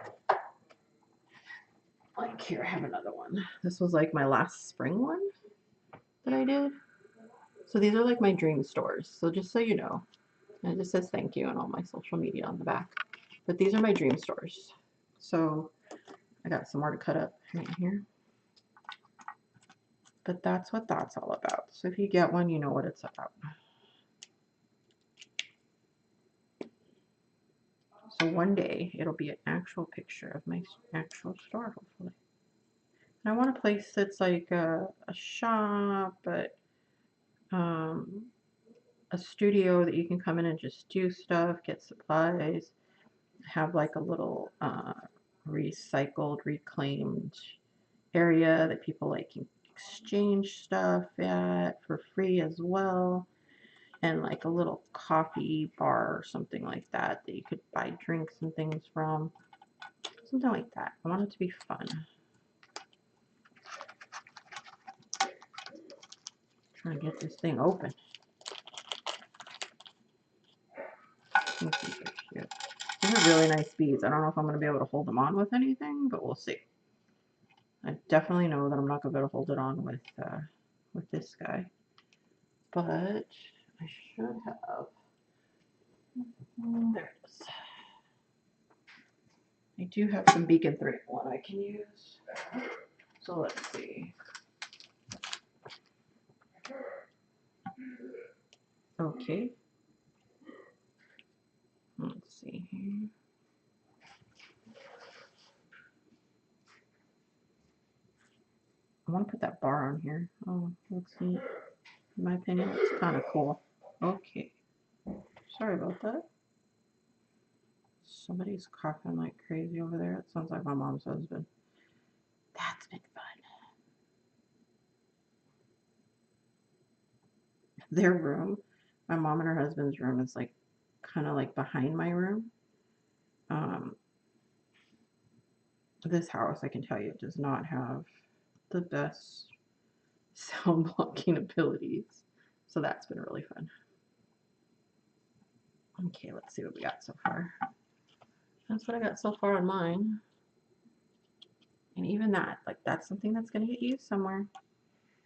like here, I have another one. This was like my last spring one that I did. So these are like my dream stores. So just so you know, and it just says thank you and all my social media on the back. But these are my dream stores. So I got some more to cut up right here. But that's what that's all about. So if you get one, you know what it's about. So one day it'll be an actual picture of my actual store, hopefully. And I want a place that's like a shop, but a studio that you can come in and just do stuff, get supplies, have like a little recycled, reclaimed area that people like can exchange stuff at for free as well, and like a little coffee bar or something like that that you could buy drinks and things from, something like that. I want it to be fun. Trying to get this thing open. These are cute. These are really nice beads. I don't know if I'm going to be able to hold them on with anything, but we'll see. I definitely know that I'm not going to be able to hold it on with this guy, but I should have. There it is. I do have some beacon 3-in-1 I can use. So let's see. Okay. Let's see here. I want to put that bar on here. Oh, looks neat. In my opinion, it's kind of cool. Okay. Sorry about that. Somebody's coughing like crazy over there. It sounds like my mom's husband. That's been fun. Their room, my mom and her husband's room is like kind of like behind my room. Um, this house, I can tell you, does not have the best sound blocking abilities. So that's been really fun. Okay, let's see what we got so far. That's what I got so far on mine. And even that, like that's something that's going to get used somewhere.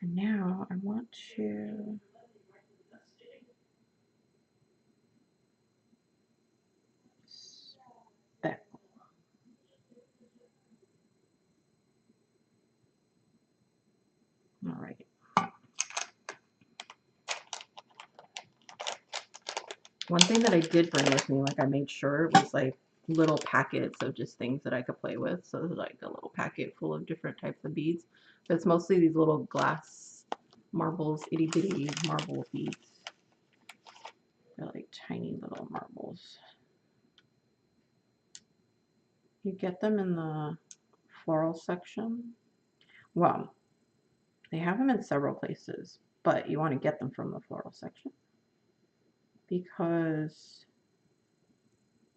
And now I want to speckle. All right. One thing that I did bring with me, like I made sure, was like little packets of just things that I could play with. So there's like a little packet full of different types of beads. But it's mostly these little glass marbles, itty bitty marble beads. They're like tiny little marbles. You get them in the floral section. Well, they have them in several places, but you want to get them from the floral section because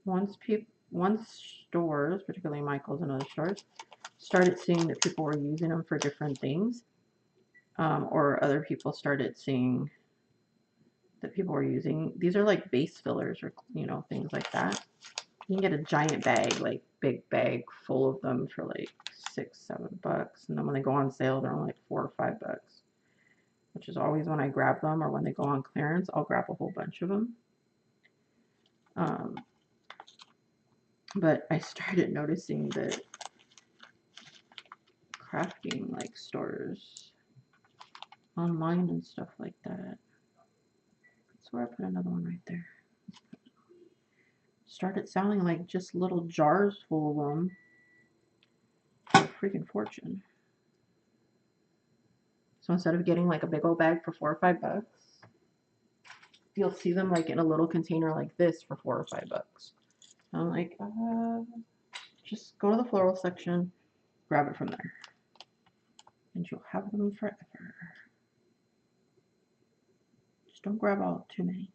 once stores, particularly Michael's and other stores, started seeing that people were using them for different things, or other people started seeing that people were using, these are like base fillers or, you know, things like that. You can get a giant bag, like big bag full of them for like $6, $7. And then when they go on sale, they're only like $4 or $5, which is always when I grab them, or when they go on clearance, I'll grab a whole bunch of them. But I started noticing that crafting like stores online and stuff like that. That's where I put another one right there. Started selling like just little jars full of them for a freaking fortune. So instead of getting like a big old bag for $4 or $5, you'll see them like in a little container like this for $4 or $5. I'm like, just go to the floral section, grab it from there, and you'll have them forever. Just don't grab all too many.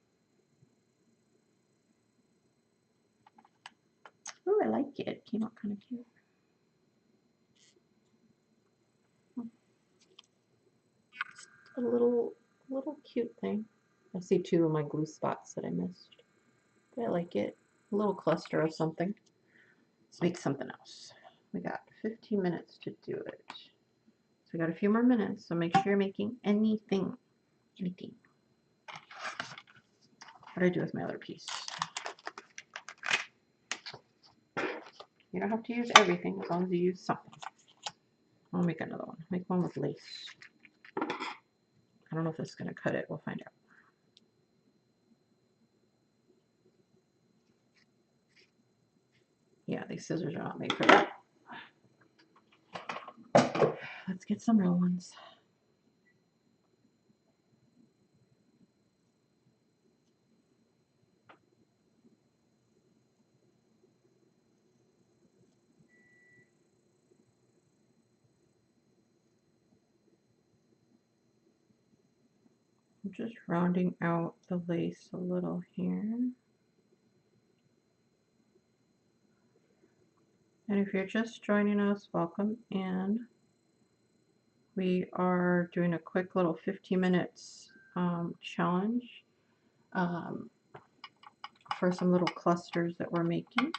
Oh, I like it. It came out kind of cute. A little cute thing. I see two of my glue spots that I missed. But I like it. A little cluster of something. Let's make something else. We got 15 minutes to do it. So we got a few more minutes, so make sure you're making anything. Anything. What do I do with my other piece? You don't have to use everything as long as you use something. I'll make another one. Make one with lace. I don't know if this is going to cut it. We'll find out. Yeah, these scissors are not made for that. Let's get some real ones. I'm just rounding out the lace a little here. And if you're just joining us, welcome in. We are doing a quick little 15 minutes challenge for some little clusters that we're making.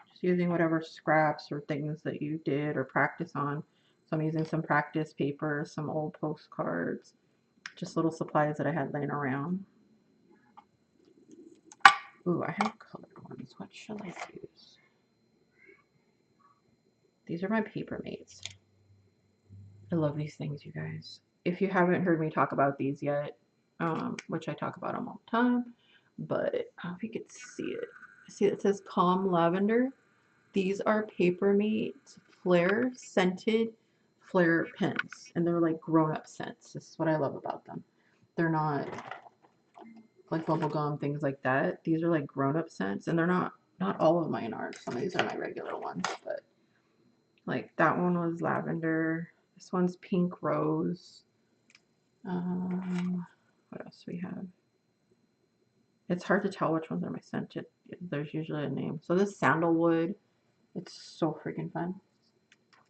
Just using whatever scraps or things that you did or practice on. So I'm using some practice paper, some old postcards, just little supplies that I had laying around. Ooh, I have colored ones. What shall I use? These are my paper mates. I love these things, you guys. If you haven't heard me talk about these yet, which I talk about them all the time, but I don't know if you could see it. See, it says Calm Lavender. These are Paper Mate Flare Scented Flare Pens, and they're like grown-up scents. This is what I love about them. They're not like bubblegum, things like that. These are like grown-up scents, and they're not all of mine are. Some of these are my regular ones, but like that one was lavender. This one's pink rose. What else do we have? It's hard to tell which ones are my scented. There's usually a name. So this sandalwood, it's so freaking fun.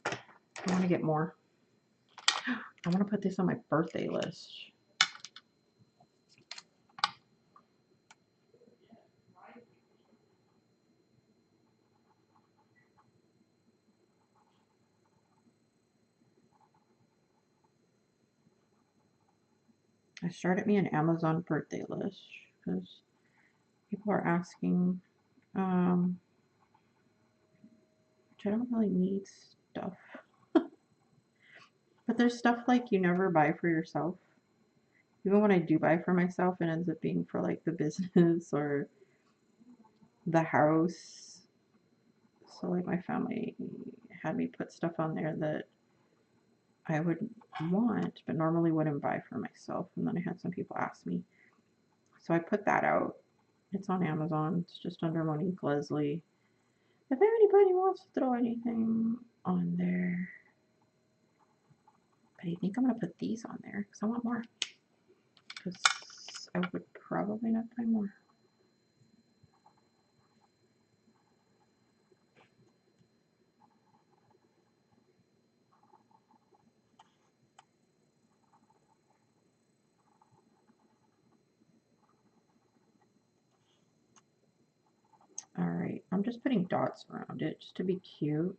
I want to get more. I want to put this on my birthday list. I started me an Amazon birthday list because people are asking, which I don't really need stuff. But there's stuff like you never buy for yourself. Even when I do buy for myself, it ends up being for like the business or the house. So like my family had me put stuff on there that I would want, but normally wouldn't buy for myself. And then I had some people ask me. So I put that out. It's on Amazon. It's just under Monique Leslie. If anybody wants to throw anything on there. But I think I'm going to put these on there because I want more. Because I would probably not buy more. Alright, I'm just putting dots around it just to be cute.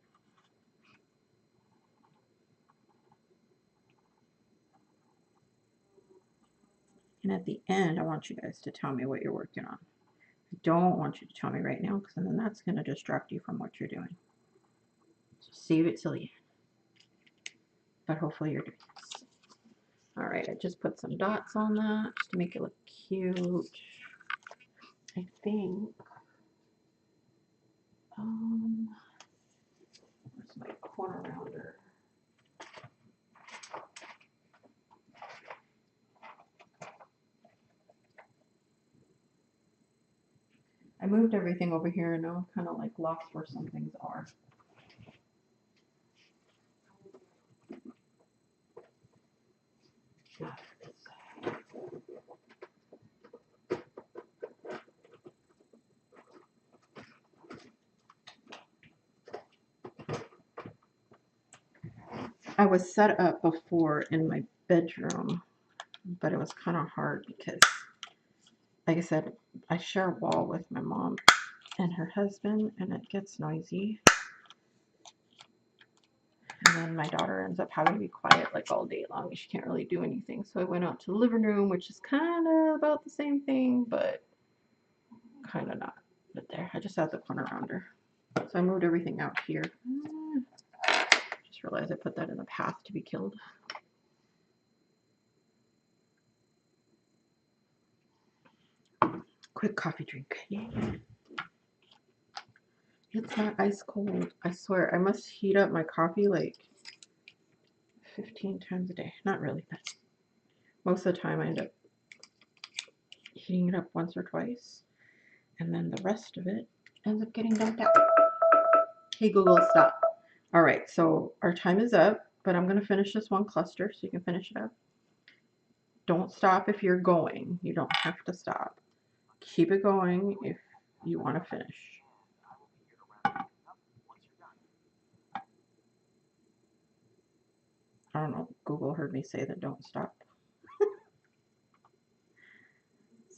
And at the end, I want you guys to tell me what you're working on. I don't want you to tell me right now because then that's going to distract you from what you're doing. So save it till the end. But hopefully you're doing this. Alright, I just put some dots on that just to make it look cute. I think, where's my corner rounder? I moved everything over here and now I'm kind of like lost where some things are. I was set up before in my bedroom, but it was kind of hard because, like I said, I share a wall with my mom and her husband, and it gets noisy. And then my daughter ends up having to be quiet like all day long. She can't really do anything. So I went out to the living room, which is kind of about the same thing, but kind of not. But there, I just have the corner rounder. So I moved everything out here. Just realized I put that in the path to be killed. Quick coffee drink. It's not ice cold. I swear, I must heat up my coffee like 15 times a day. Not really, but most of the time I end up heating it up once or twice. And then the rest of it ends up getting dumped out. Hey Google, stop. All right, so our time is up, but I'm going to finish this one cluster so you can finish it up. Don't stop if you're going. You don't have to stop. Keep it going if you want to finish. I don't know. Google heard me say that don't stop.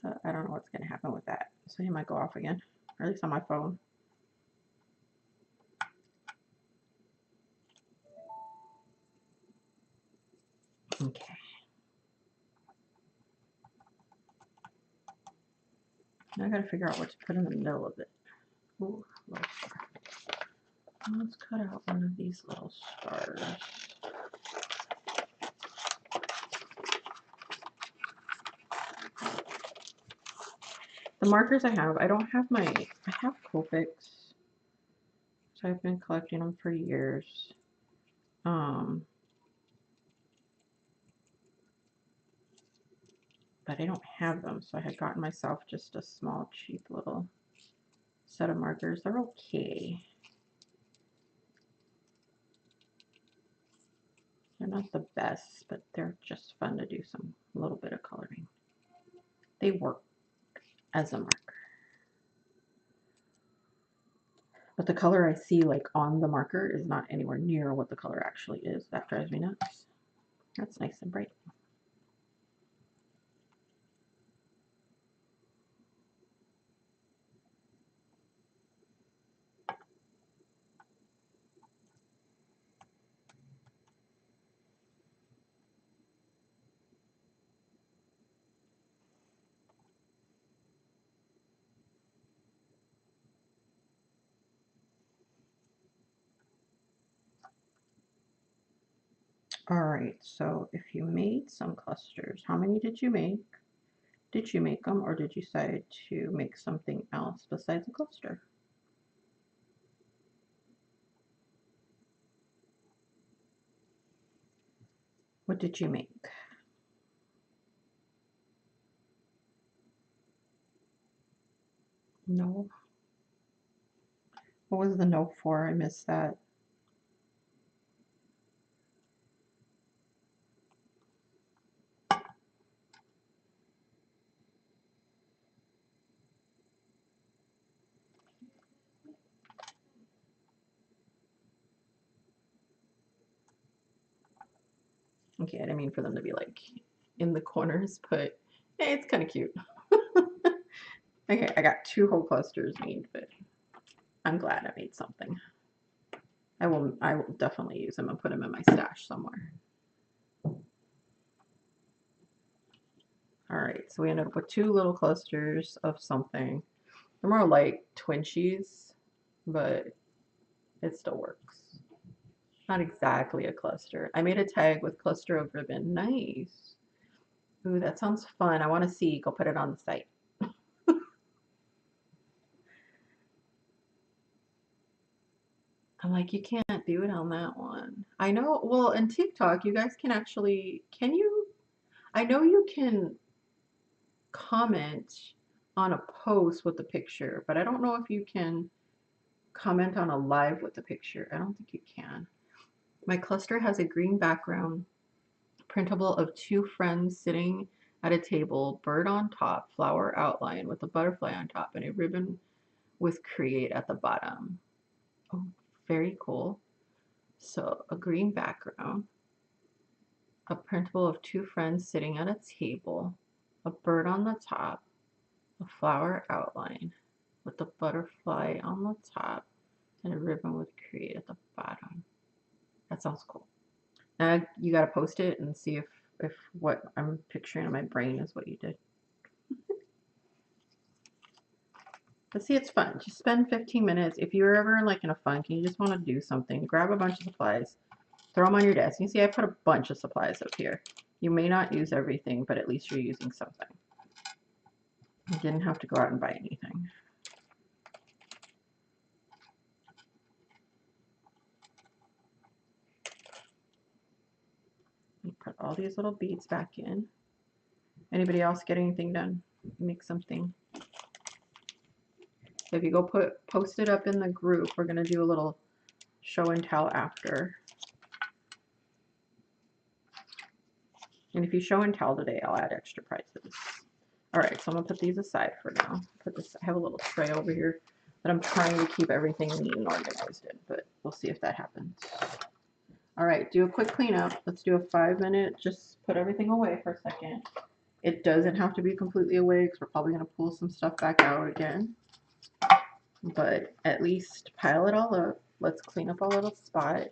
So I don't know what's going to happen with that. So he might go off again, or at least on my phone. Okay. Now I got to figure out what to put in the middle of it. Ooh, little star. Let's cut out one of these little stars. The markers I have, I don't have I have Copics. So I've been collecting them for years. But I don't have them, so I had gotten myself just a small, cheap little set of markers. They're okay. They're not the best, but they're just fun to do some little bit of coloring. They work as a marker. But the color I see like on the marker is not anywhere near what the color actually is. That drives me nuts. That's nice and bright. All right, so if you made some clusters, how many did you make? Did you make them, or did you decide to make something else besides a cluster? What did you make? No. What was the no for? I missed that. Okay, I didn't mean for them to be like in the corners, but hey, it's kind of cute. Okay, I got 2 whole clusters made, but I'm glad I made something. I will definitely use them and put them in my stash somewhere. All right, so we ended up with 2 little clusters of something. They're more like Twinchies, but it still works. Not exactly a cluster. I made a tag with cluster of ribbon. Nice. Ooh, that sounds fun. I want to see. Go put it on the site. I'm like, you can't do it on that one. I know, well, in TikTok, you guys can actually, can you? I know you can comment on a post with the picture, but I don't know if you can comment on a live with the picture. I don't think you can. My cluster has a green background, printable of 2 friends sitting at a table, bird on top, flower outline with a butterfly on top, and a ribbon with create at the bottom. Oh, very cool. So a green background, a printable of 2 friends sitting at a table, a bird on the top, a flower outline with a butterfly on the top, and a ribbon with create at the bottom. That sounds cool. Now you gotta post it and see if what I'm picturing in my brain is what you did. But see, it's fun. Just spend 15 minutes. If you're ever like in a funk and you just want to do something, grab a bunch of supplies, throw them on your desk. You see, I put a bunch of supplies up here. You may not use everything, but at least you're using something. You didn't have to go out and buy anything. You put all these little beads back in. Anybody else get anything done? Make something. So if you go post it up in the group, we're gonna do a little show and tell after. And if you show and tell today, I'll add extra prizes. All right, so I'm gonna put these aside for now. Put this. I have a little tray over here that I'm trying to keep everything neat and organized in, but we'll see if that happens. All right, do a quick cleanup. Let's do a 5-minute. Just put everything away for a second. It doesn't have to be completely away because we're probably gonna pull some stuff back out again. But at least pile it all up. Let's clean up our little spot.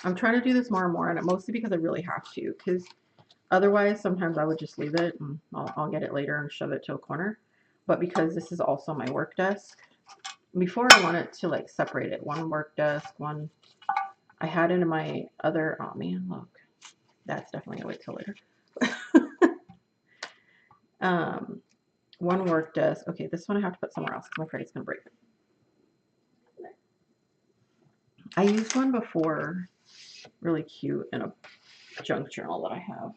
I'm trying to do this more and more, and mostly because I really have to. Because otherwise, sometimes I would just leave it and I'll get it later and shove it to a corner. But because this is also my work desk, before I wanted to like separate it. One work desk, one I had it in my other, oh man, look. That's definitely gonna wait till later. One work desk. Okay, this one I have to put somewhere else because I'm afraid it's gonna break. I used one before, really cute, in a junk journal that I have.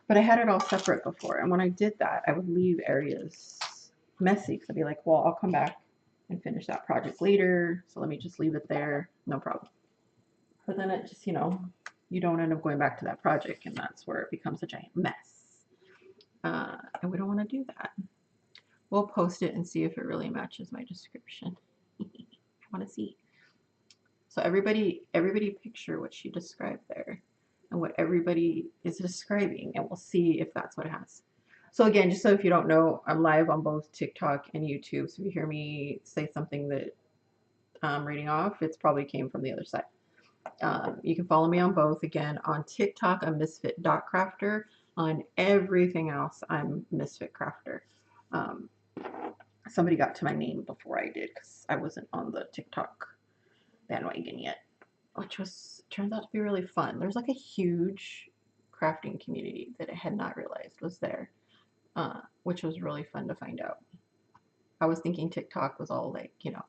But I had it all separate before, and when I did that, I would leave areas messy because I'd be like, well, I'll come back and finish that project later, so let me just leave it there, no problem. But then it just, you don't end up going back to that project, and that's where it becomes a giant mess. And we don't want to do that. We'll post it and see if it really matches my description. I want to see. So everybody picture what she described there and what everybody is describing, and we'll see if that's what it has. So again, just so if you don't know, I'm live on both TikTok and YouTube. So if you hear me say something that I'm reading off, it's probably came from the other side. You can follow me on both. Again, on TikTok, I'm Misfit.Crafter. On everything else, I'm Misfit Crafter. Somebody got to my name before I did because I wasn't on the TikTok bandwagon yet, which turns out to be really fun. There's like a huge crafting community that I had not realized was there, which was really fun to find out. I was thinking TikTok was all like, you know,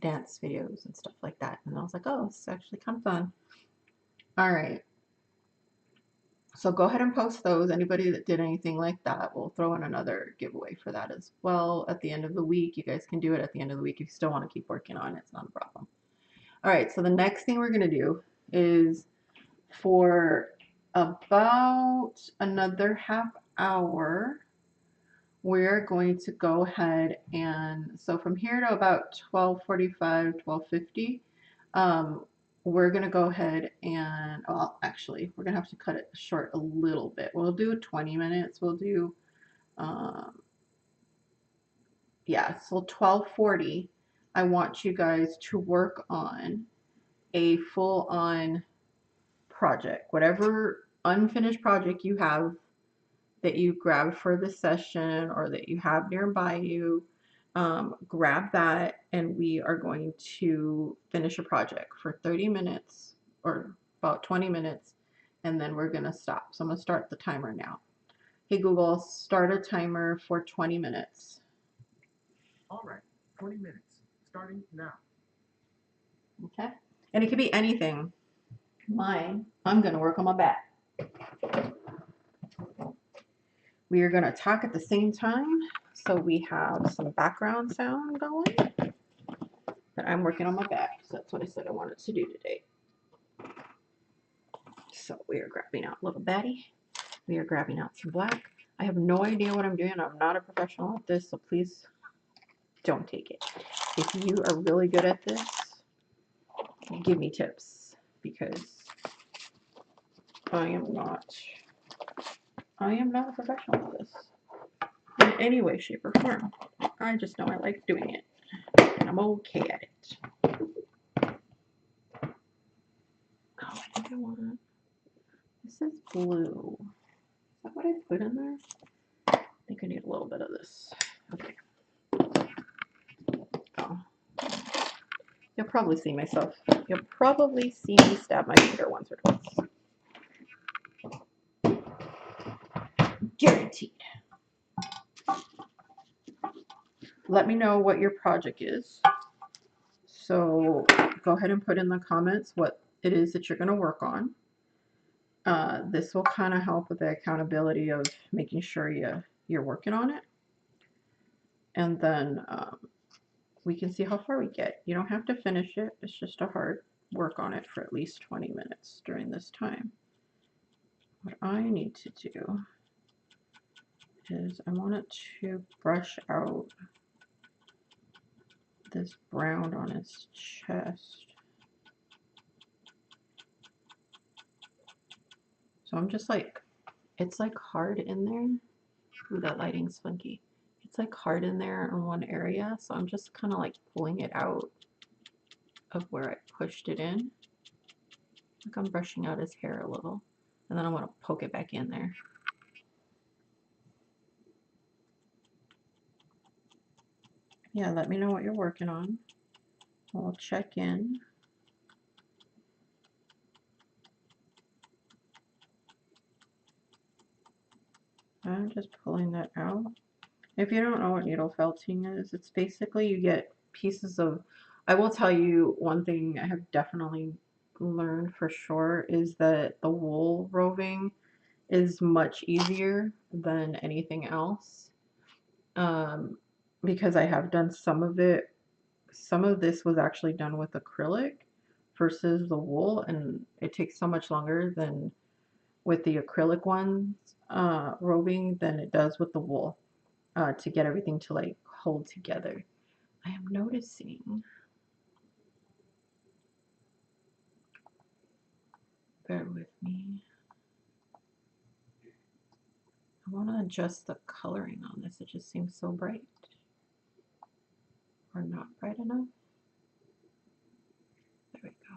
dance videos and stuff like that. And I was like, oh, it's actually kind of fun. All right. So go ahead and post those. Anybody that did anything like that, we'll throw in another giveaway for that as well at the end of the week. You guys can do it at the end of the week if you still want to keep working on it. It's not a problem. All right. So the next thing we're going to do is for about another half hour, we're going to go ahead and, so from here to about 12:45, 12:50, we're going to go ahead and, well, actually, we're going to have to cut it short a little bit. We'll do 20 minutes. We'll do, yeah, so 12:40, I want you guys to work on a full-on project, whatever unfinished project you have that you grabbed for the session or that you have nearby you, grab that, and we are going to finish a project for 30 minutes or about 20 minutes, and then we're going to stop. So I'm going to start the timer now. Hey Google, start a timer for 20 minutes. All right, 20 minutes, starting now. Okay, and it could be anything. Mine, I'm going to work on my back. We are going to talk at the same time, so we have some background sound going. But I'm working on my back, so that's what I said I wanted to do today. So we are grabbing out little Betty. We are grabbing out some black. I have no idea what I'm doing. I'm not a professional at this, so please don't take it. If you are really good at this, give me tips, because I am not a professional at this in any way, shape, or form. I just know I like doing it, and I'm okay at it. Oh, I think I want, this is blue. Is that what I put in there? I think I need a little bit of this. Okay. Oh. You'll probably see myself. You'll probably see me stab my finger once or twice. Guaranteed. Let me know what your project is. So go ahead and put in the comments what it is that you're going to work on. This will kind of help with the accountability of making sure you're working on it. And then we can see how far we get. You don't have to finish it. It's just a hard work on it for at least 20 minutes during this time. What I need to do is I want it to brush out this brown on his chest. So I'm just like, it's like hard in there. Ooh, that lighting's funky. It's like hard in there in one area, so I'm just kind of like pulling it out of where I pushed it in. Like I'm brushing out his hair a little, and then I want to poke it back in there. Yeah, let me know what you're working on. We'll check in. I'm just pulling that out. If you don't know what needle felting is, it's basically you get pieces of, I will tell you one thing I have definitely learned for sure is that the wool roving is much easier than anything else, because I have done some of it. Some of this was actually done with acrylic versus the wool, and it takes so much longer than with the acrylic ones roving than it does with the wool to get everything to like hold together. I am noticing, bear with me, I want to adjust the coloring on this. It just seems so bright, or not bright enough. There we go.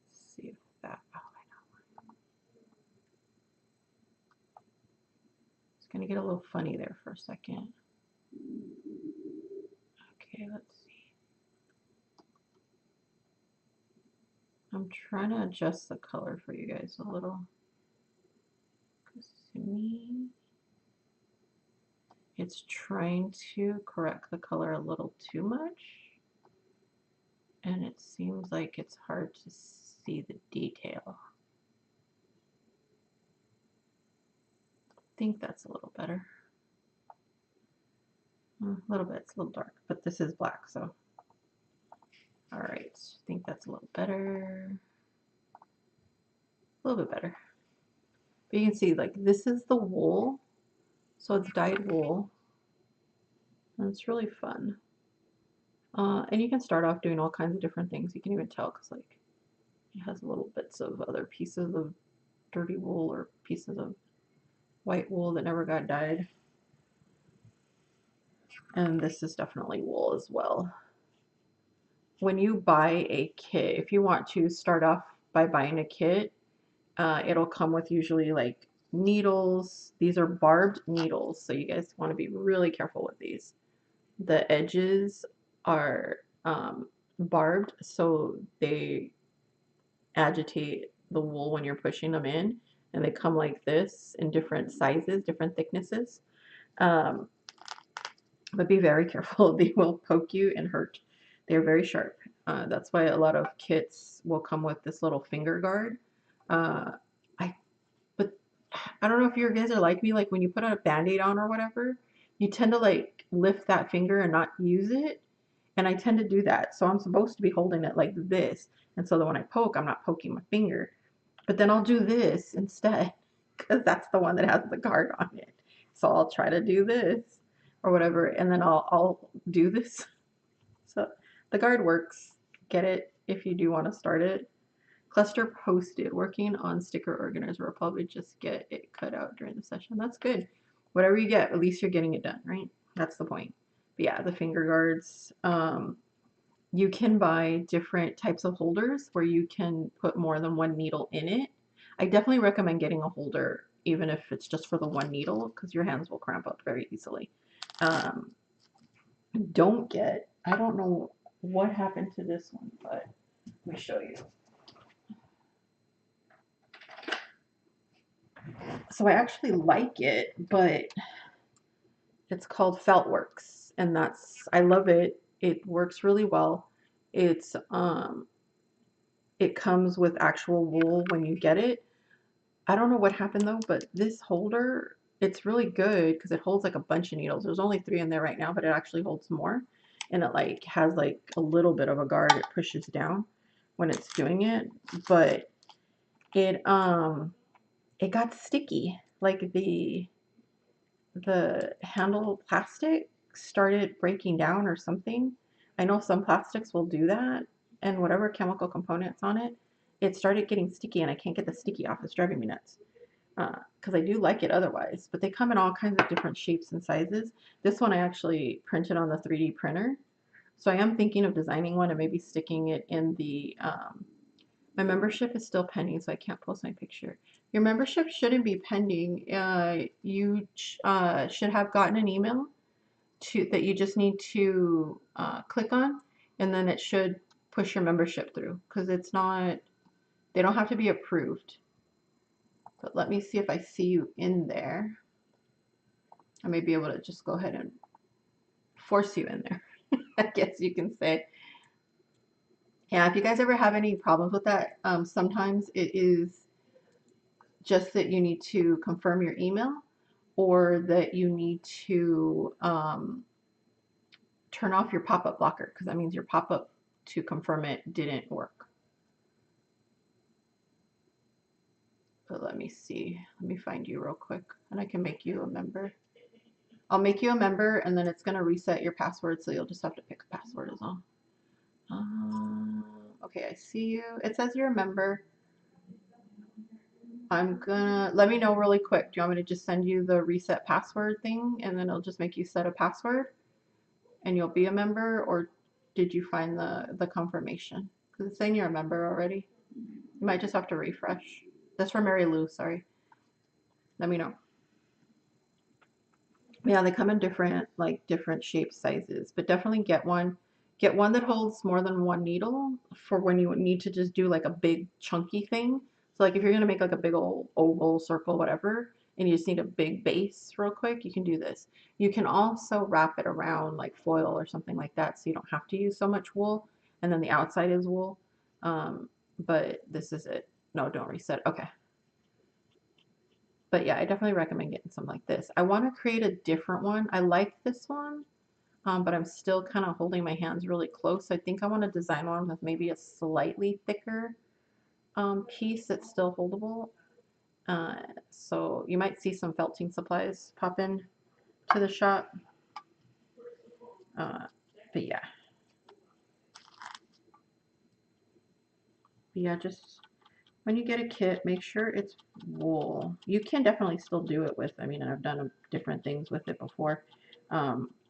Let's see if that, oh, I know. It's going to get a little funny there for a second. Okay, let's see. I'm trying to adjust the color for you guys a little. 'Cause to me, it's trying to correct the color a little too much. And it seems like it's hard to see the detail. I think that's a little better. A little bit, it's a little dark, but this is black, so. All right, I think that's a little better. A little bit better. But you can see, like, this is the wool, so it's dyed wool, and it's really fun. And you can start off doing all kinds of different things. You can even tell because, like, it has little bits of other pieces of dirty wool or pieces of white wool that never got dyed. And this is definitely wool as well. When you buy a kit, if you want to start off by buying a kit, it'll come with usually like needles. These are barbed needles, so you guys want to be really careful with these. The edges are barbed, so they agitate the wool when you're pushing them in, and they come like this in different sizes, different thicknesses. Um, but be very careful. They will poke you and hurt. They're very sharp. That's why a lot of kits will come with this little finger guard. Uh, I but I don't know if you guys are like me, like when you put a band-aid on or whatever, you tend to like lift that finger and not use it. And I tend to do that. So I'm supposed to be holding it like this. And so that when I poke, I'm not poking my finger. But then I'll do this instead because that's the one that has the guard on it. So I'll try to do this or whatever, and then I'll do this. So the guard works. Get it if you do want to start it. Cluster posted. Working on sticker organizer. We'll probably just get it cut out during the session. That's good. Whatever you get, at least you're getting it done, right? That's the point. But yeah, the finger guards. You can buy different types of holders where you can put more than one needle in it. I definitely recommend getting a holder, even if it's just for the one needle, because your hands will cramp up very easily. Don't get, I don't know what happened to this one, but let me show you. So I actually like it, but it's called Feltworks, and I love it. It works really well. It's it comes with actual wool when you get it. I don't know what happened though, but this holder, it's really good because it holds like a bunch of needles. There's only 3 in there right now, but it actually holds more. And it like has like a little bit of a guard. It pushes down when it's doing it, but it got sticky. Like the handle plastic started breaking down or something. I know some plastics will do that, and whatever chemical components on it, it started getting sticky, and I can't get the sticky off. It's driving me nuts because I do like it otherwise. But they come in all kinds of different shapes and sizes. This one I actually printed on the 3D printer, so I am thinking of designing one and maybe sticking it in the. My membership is still pending, so I can't post my picture. Your membership shouldn't be pending. You should have gotten an email that you just need to click on, and then it should push your membership through because it's not. They don't have to be approved. But let me see if I see you in there. I may be able to just go ahead and force you in there. I guess you can say. Yeah, if you guys ever have any problems with that, sometimes it is just that you need to confirm your email or that you need to turn off your pop-up blocker because that means your pop-up to confirm it didn't work. But let me see. Let me find you real quick and I can make you a member. I'll make you a member and then it's going to reset your password, so you'll just have to pick a password as well. Okay, I see you. It says you're a member. Let me know really quick. Do you want me to just send you the reset password thing and then it'll just make you set a password and you'll be a member, or did you find the confirmation? Because it's saying you're a member already. You might just have to refresh. That's for Mary Lou, sorry. Let me know. Yeah, they come in different shapes, sizes, but definitely get one. Get one that holds more than one needle for when you need to just do like a big chunky thing. So like if you're gonna make like a big old oval, circle, whatever, and you just need a big base real quick, you can do this. You can also wrap it around like foil or something like that so you don't have to use so much wool. And then the outside is wool. But this is it. No, don't reset. Okay. But yeah, I definitely recommend getting something like this. I want to create a different one. I like this one, but I'm still kind of holding my hands really close. I think I want to design one with maybe a slightly thicker piece that's still holdable. Uh, so you might see some felting supplies pop in to the shop. Uh, but yeah. But yeah, just when you get a kit, make sure it's wool. You can definitely still do it with, I mean, I've done different things with it before.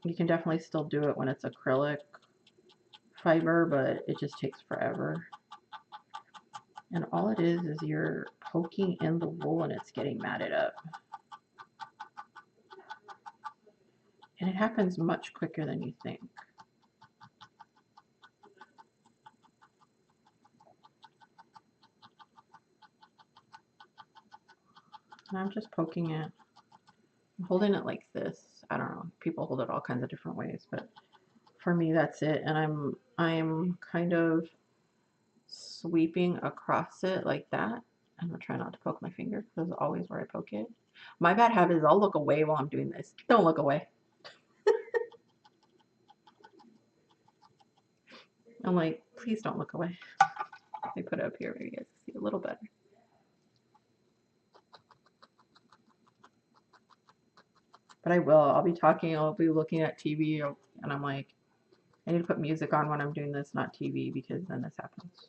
You can definitely still do it when it's acrylic fiber, but it just takes forever. And all it is you're poking in the wool and it's getting matted up. And it happens much quicker than you think. And I'm just poking it. I'm holding it like this. I don't know. People hold it all kinds of different ways, but for me that's it. And I'm kind of sweeping across it like that. I'm gonna try not to poke my finger because it's always where I poke it. My bad habit is I'll look away while I'm doing this. Don't look away. I'm like, please don't look away. Let me put it up here where you guys can see a little better. But I will. I'll be talking. I'll be looking at TV, and I'm like, I need to put music on when I'm doing this, not TV, because then this happens.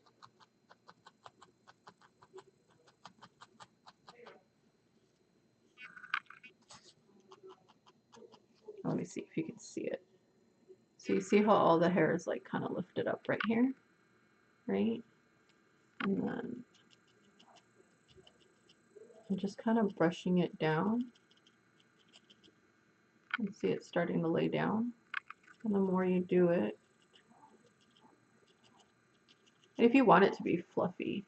Let me see if you can see it. So you see how all the hair is like kind of lifted up right here, right? And then I'm just kind of brushing it down. And see it starting to lay down. And the more you do it, and if you want it to be fluffy,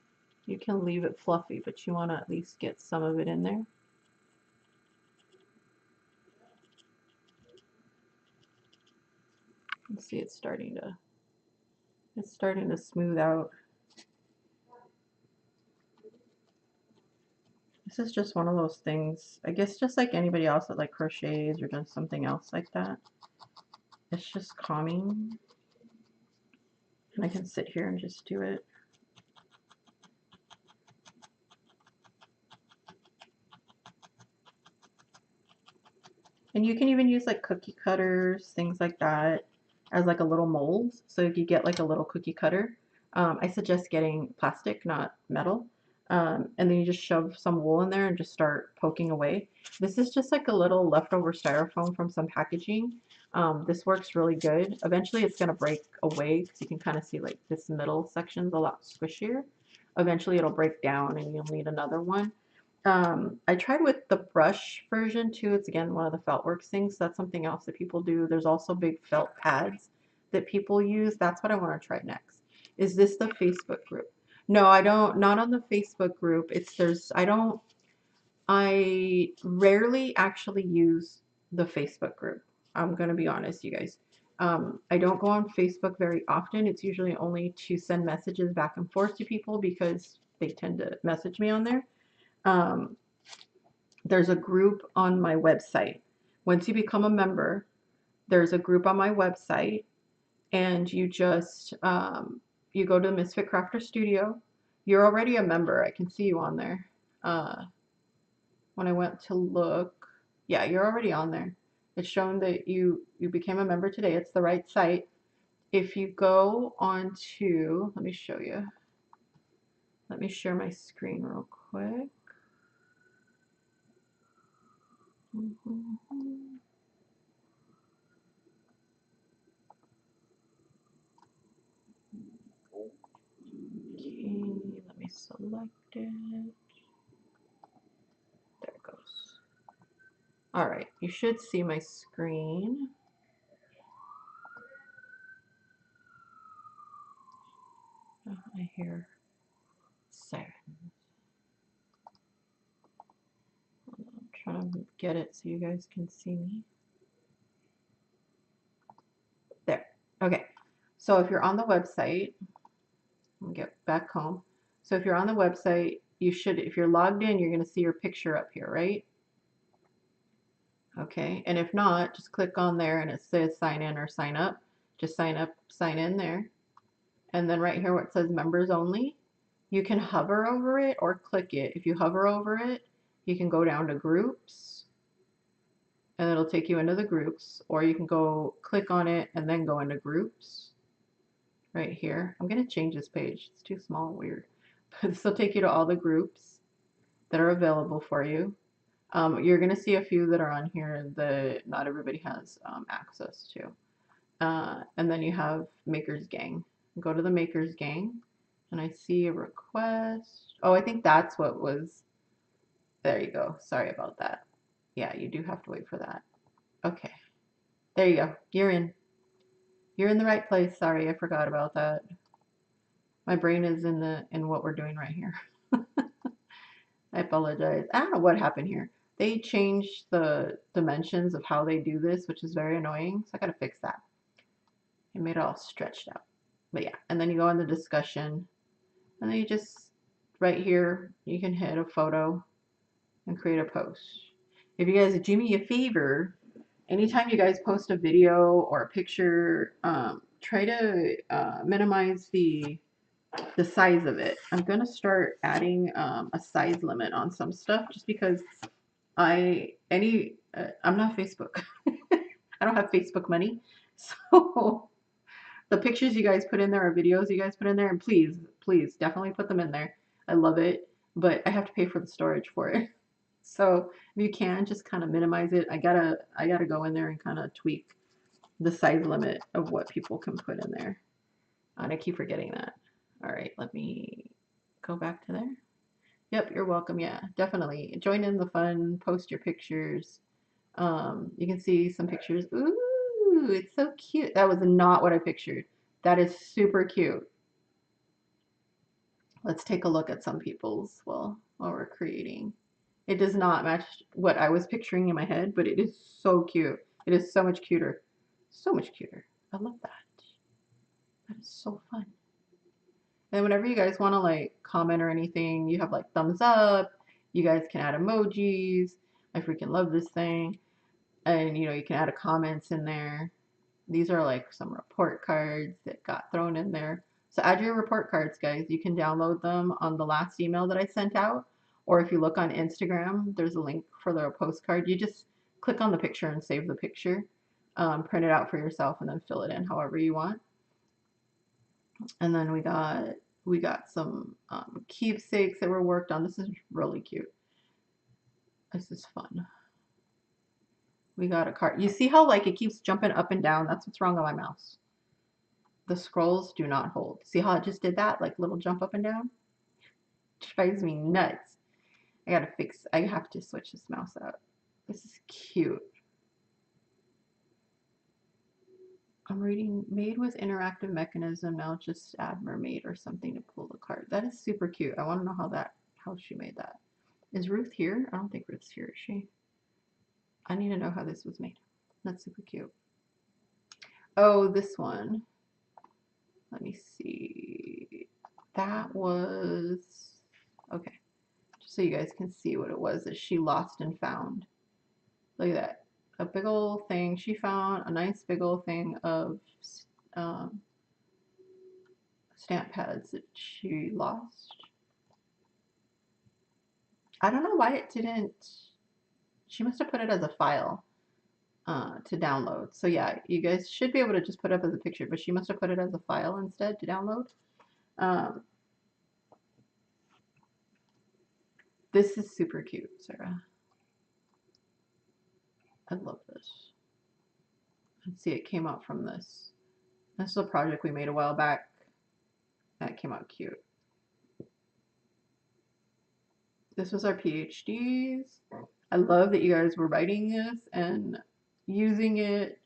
you can leave it fluffy, but you want to at least get some of it in there. You see it's starting to smooth out. This is just one of those things, I guess just like anybody else that like crochets or does something else like that. It's just calming. And I can sit here and just do it. And you can even use like cookie cutters, things like that, as like a little mold. So if you get like a little cookie cutter, I suggest getting plastic, not metal. And then you just shove some wool in there and just start poking away. This is just like a little leftover styrofoam from some packaging. This works really good. Eventually it's going to break away because you can kind of see like this middle section's a lot squishier. Eventually it'll break down and you'll need another one. I tried with the brush version too. It's again one of the Feltworks things. That's something else that people do. There's also big felt pads that people use. That's what I want to try next. Is this the Facebook group? No, I don't. Not on the Facebook group. I rarely actually use the Facebook group. I'm gonna be honest, you guys. I don't go on Facebook very often. It's usually only to send messages back and forth to people because they tend to message me on there. Um, there's a group on my website. Once you become a member, there's a group on my website, and you go to Misfit Crafter Studio. You're already a member. I can see you on there. When I went to look, yeah, you're already on there. It's shown that you became a member today. It's the right site. If you go on to, let me show you. Let me share my screen real quick. Okay, let me select it. There it goes. All right, you should see my screen. I hear sirens. I'm trying to get it so you guys can see me. There. Okay. So if you're on the website, let me get back home. So if you're on the website, you should, if you're logged in, you're going to see your picture up here, right? Okay. And if not, just click on there and it says sign in or sign up. Just sign up, sign in there. And then right here where it says members only, you can hover over it or click it. If you hover over it, you can go down to groups and it'll take you into the groups, or you can go click on it and then go into groups right here. I'm going to change this page. It's too small, weird. But this will take you to all the groups that are available for you. You're going to see a few that are on here that not everybody has access to. And then you have Maker's Gang. Go to the Maker's Gang, and I see a request. Oh, I think that's what was. There you go. Sorry about that. Yeah, you do have to wait for that. Okay. There you go. You're in. You're in the right place. Sorry, I forgot about that. My brain is in what we're doing right here. I apologize. I don't know what happened here. They changed the dimensions of how they do this, which is very annoying. So I gotta fix that. It made it all stretched out. But yeah, and then you go in the discussion, and then you just right here you can hit a photo and create a post. If you guys do me a favor, anytime you guys post a video or a picture, try to minimize the size of it. I'm gonna start adding a size limit on some stuff just because I'm not Facebook. I don't have Facebook money, so the pictures you guys put in there or videos you guys put in there, and please definitely put them in there. I love it, but I have to pay for the storage for it. So if you can, just kind of minimize it. I gotta go in there and kind of tweak the size limit of what people can put in there. And I keep forgetting that. All right, let me go back to there. Yep, you're welcome. Yeah, definitely. Join in the fun, post your pictures. You can see some pictures. Ooh, it's so cute. That was not what I pictured. That is super cute. Let's take a look at some people's while we're creating. It does not match what I was picturing in my head, but it is so cute. It is so much cuter. So much cuter. I love that. That is so fun. And whenever you guys want to like comment or anything, you have like thumbs up. You guys can add emojis. I freaking love this thing. And you know, you can add a comments in there. These are like some report cards that got thrown in there. So add your report cards, guys. You can download them on the last email that I sent out. Or if you look on Instagram, there's a link for the postcard. You just click on the picture and save the picture. Print it out for yourself and then fill it in however you want. And then we got some keepsakes that were worked on. This is really cute. This is fun. We got a card. You see how like it keeps jumping up and down? That's what's wrong with my mouse. The scrolls do not hold. See how it just did that? Like little jump up and down? It drives me nuts. I have to switch this mouse out. This is cute. I'm reading made with interactive mechanism. Now just add mermaid or something to pull the card. That is super cute. I want to know how she made that. Is Ruth here? I don't think Ruth's here, is she? I need to know how this was made. That's super cute. Oh, this one. Let me see. That was okay. Just so you guys can see what it was that she lost and found. Look at that. A big old thing. She found a nice big old thing of stamp pads that she lost. I don't know why it didn't. She must have put it as a file to download. So yeah, you guys should be able to just put it up as a picture, but she must have put it as a file instead to download. This is super cute, Sarah. I love this. Let's see, it came out from this. This is a project we made a while back. That came out cute. This was our PhDs. I love that you guys were writing this and using it.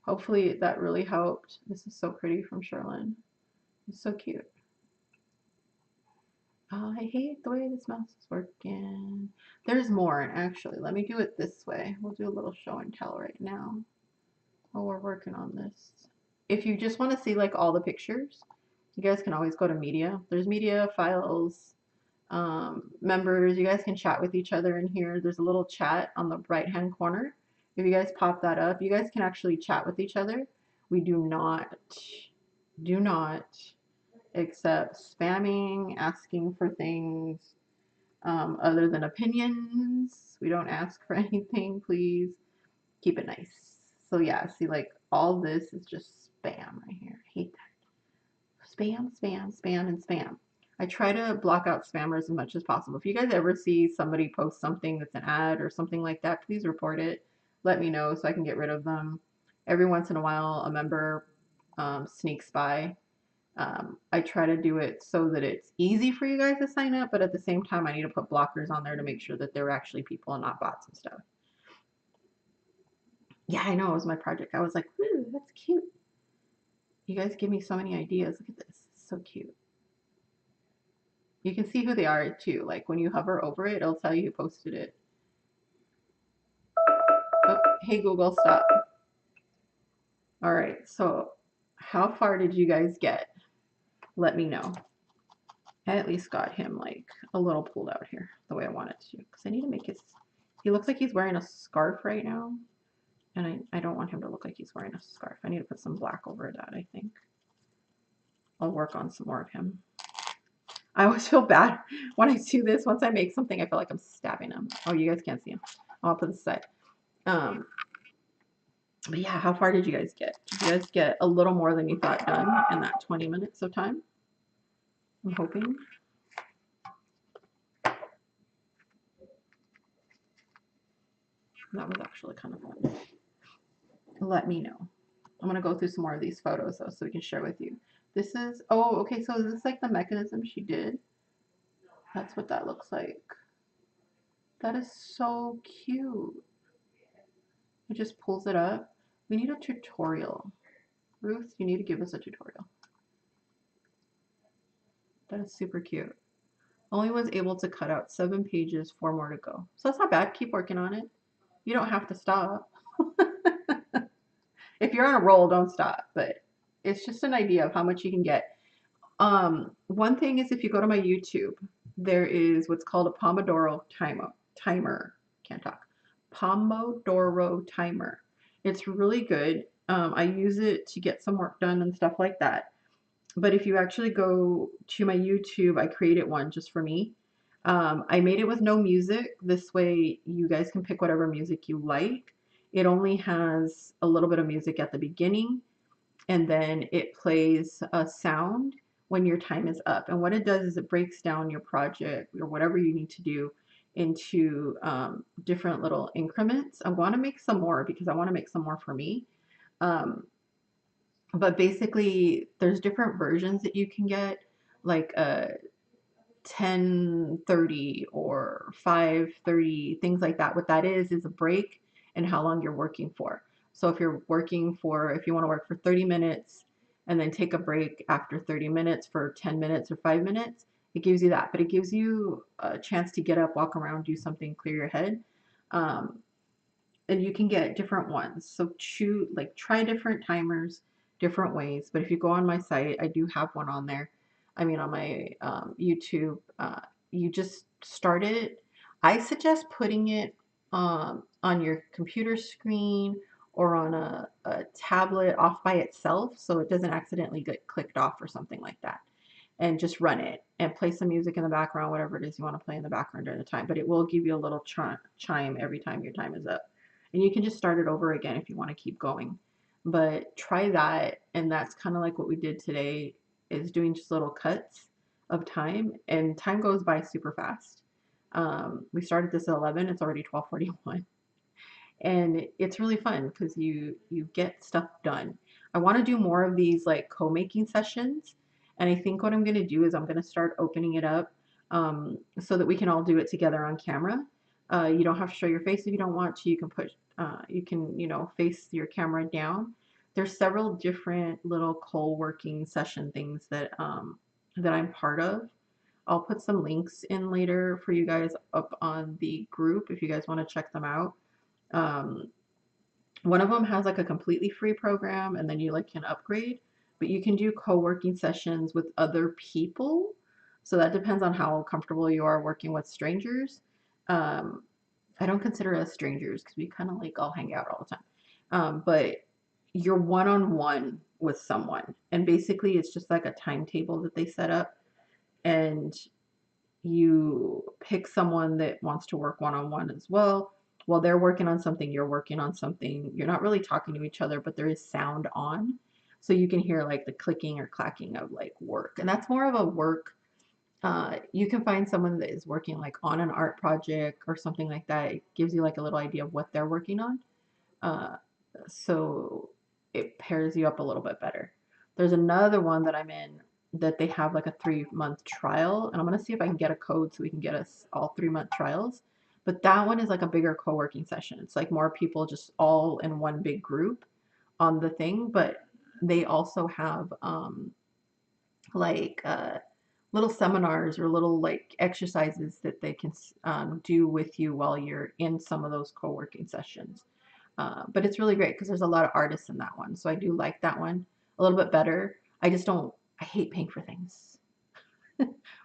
Hopefully that really helped. This is so pretty from Sherlyn. It's so cute. Oh, I hate the way this mouse is working. There's more, and actually, let me do it this way. We'll do a little show and tell right now while we're working on this. If you just want to see like all the pictures, you guys can always go to media. There's media, files, members. You guys can chat with each other in here. There's a little chat on the right hand corner. If you guys pop that up, you guys can actually chat with each other. We do not accept spamming, asking for things other than opinions. We don't ask for anything, please. Keep it nice. So yeah, see like all this is just spam right here. I hate that. Spam, spam, spam, and spam. I try to block out spammers as much as possible. If you guys ever see somebody post something that's an ad or something like that, please report it. Let me know so I can get rid of them. Every once in a while, a member sneaks by. I try to do it so that it's easy for you guys to sign up, but at the same time, I need to put blockers on there to make sure that they're actually people and not bots and stuff. Yeah, I know it was my project. I was like, "Ooh, that's cute." You guys give me so many ideas. Look at this. It's so cute. You can see who they are too. Like when you hover over it, it'll tell you who posted it. Oh, hey Google, stop. All right, so how far did you guys get? Let me know. I at least got him like a little pulled out here the way I want it to because I need to make his. He looks like he's wearing a scarf right now, and I don't want him to look like he's wearing a scarf. I need to put some black over that, I think. I'll work on some more of him. I always feel bad when I do this. Once I make something, I feel like I'm stabbing him. Oh, you guys can't see him. I'll put this aside. But yeah, how far did you guys get? Did you guys get a little more than you thought done in that 20 minutes of time? I'm hoping. That was actually kind of fun. Let me know. I'm going to go through some more of these photos though so we can share with you. This is, oh, okay, so is this like the mechanism she did? That's what that looks like. That is so cute. It just pulls it up. We need a tutorial. Ruth, you need to give us a tutorial. That is super cute. Only was able to cut out 7 pages, 4 more to go. So that's not bad. Keep working on it. You don't have to stop. If you're on a roll, don't stop. But it's just an idea of how much you can get. One thing is if you go to my YouTube, there is what's called a Pomodoro timer. Can't talk. Pomodoro timer. It's really good. I use it to get some work done and stuff like that. But if you actually go to my YouTube, I created one just for me. I made it with no music. This way, you guys can pick whatever music you like. It only has a little bit of music at the beginning, and then it plays a sound when your time is up. And what it does is it breaks down your project or whatever you need to do into different little increments. I want to make some more because I want to make some more for me. Um, but basically, there's different versions that you can get, like a 10:30 or 5:30, things like that. What that is a break and how long you're working for. So if you're working for, if you want to work for 30 minutes and then take a break after 30 minutes for 10 minutes or 5 minutes, it gives you that. But it gives you a chance to get up, walk around, do something, clear your head. Um, and you can get different ones. So choose, like, try different timers, different ways. But if you go on my site, I do have one on there. I mean, on my YouTube, you just start it. I suggest putting it on your computer screen or on a tablet off by itself so it doesn't accidentally get clicked off or something like that, and just run it and play some music in the background, whatever it is you want to play in the background during the time. But it will give you a little chime every time your time is up. And you can just start it over again if you want to keep going. But try that. And that's kind of like what we did today, is doing just little cuts of time. And time goes by super fast. We started this at 11. It's already 12:41, and it's really fun because you get stuff done. I want to do more of these like co-making sessions, and I think what I'm going to do is I'm going to start opening it up so that we can all do it together on camera. You don't have to show your face if you don't want to. You can put you can, face your camera down. There's several different little co-working session things that that I'm part of. I'll put some links in later for you guys up on the group if you guys want to check them out. Um, one of them has like a completely free program and then you like can upgrade, but you can do co-working sessions with other people. So that depends on how comfortable you are working with strangers. Um, I don't consider us strangers because we kind of like all hang out all the time. But you're one on one with someone, and basically it's just like a timetable that they set up, and you pick someone that wants to work one on one as well. While they're working on something, you're working on something. You're not really talking to each other, but there is sound on. So you can hear like the clicking or clacking of like work. And that's more of a work. You can find someone that is working like on an art project or something like that. It gives you like a little idea of what they're working on. Uh, so it pairs you up a little bit better. There's another one that I'm in that they have like a 3 month trial, and I'm gonna see if I can get a code so we can get us all 3 month trials. But that one is like a bigger co-working session. It's like more people just all in one big group on the thing, but they also have like little seminars or little like exercises that they can do with you while you're in some of those co-working sessions. But it's really great because there's a lot of artists in that one. So I do like that one a little bit better. I just don't, I hate paying for things.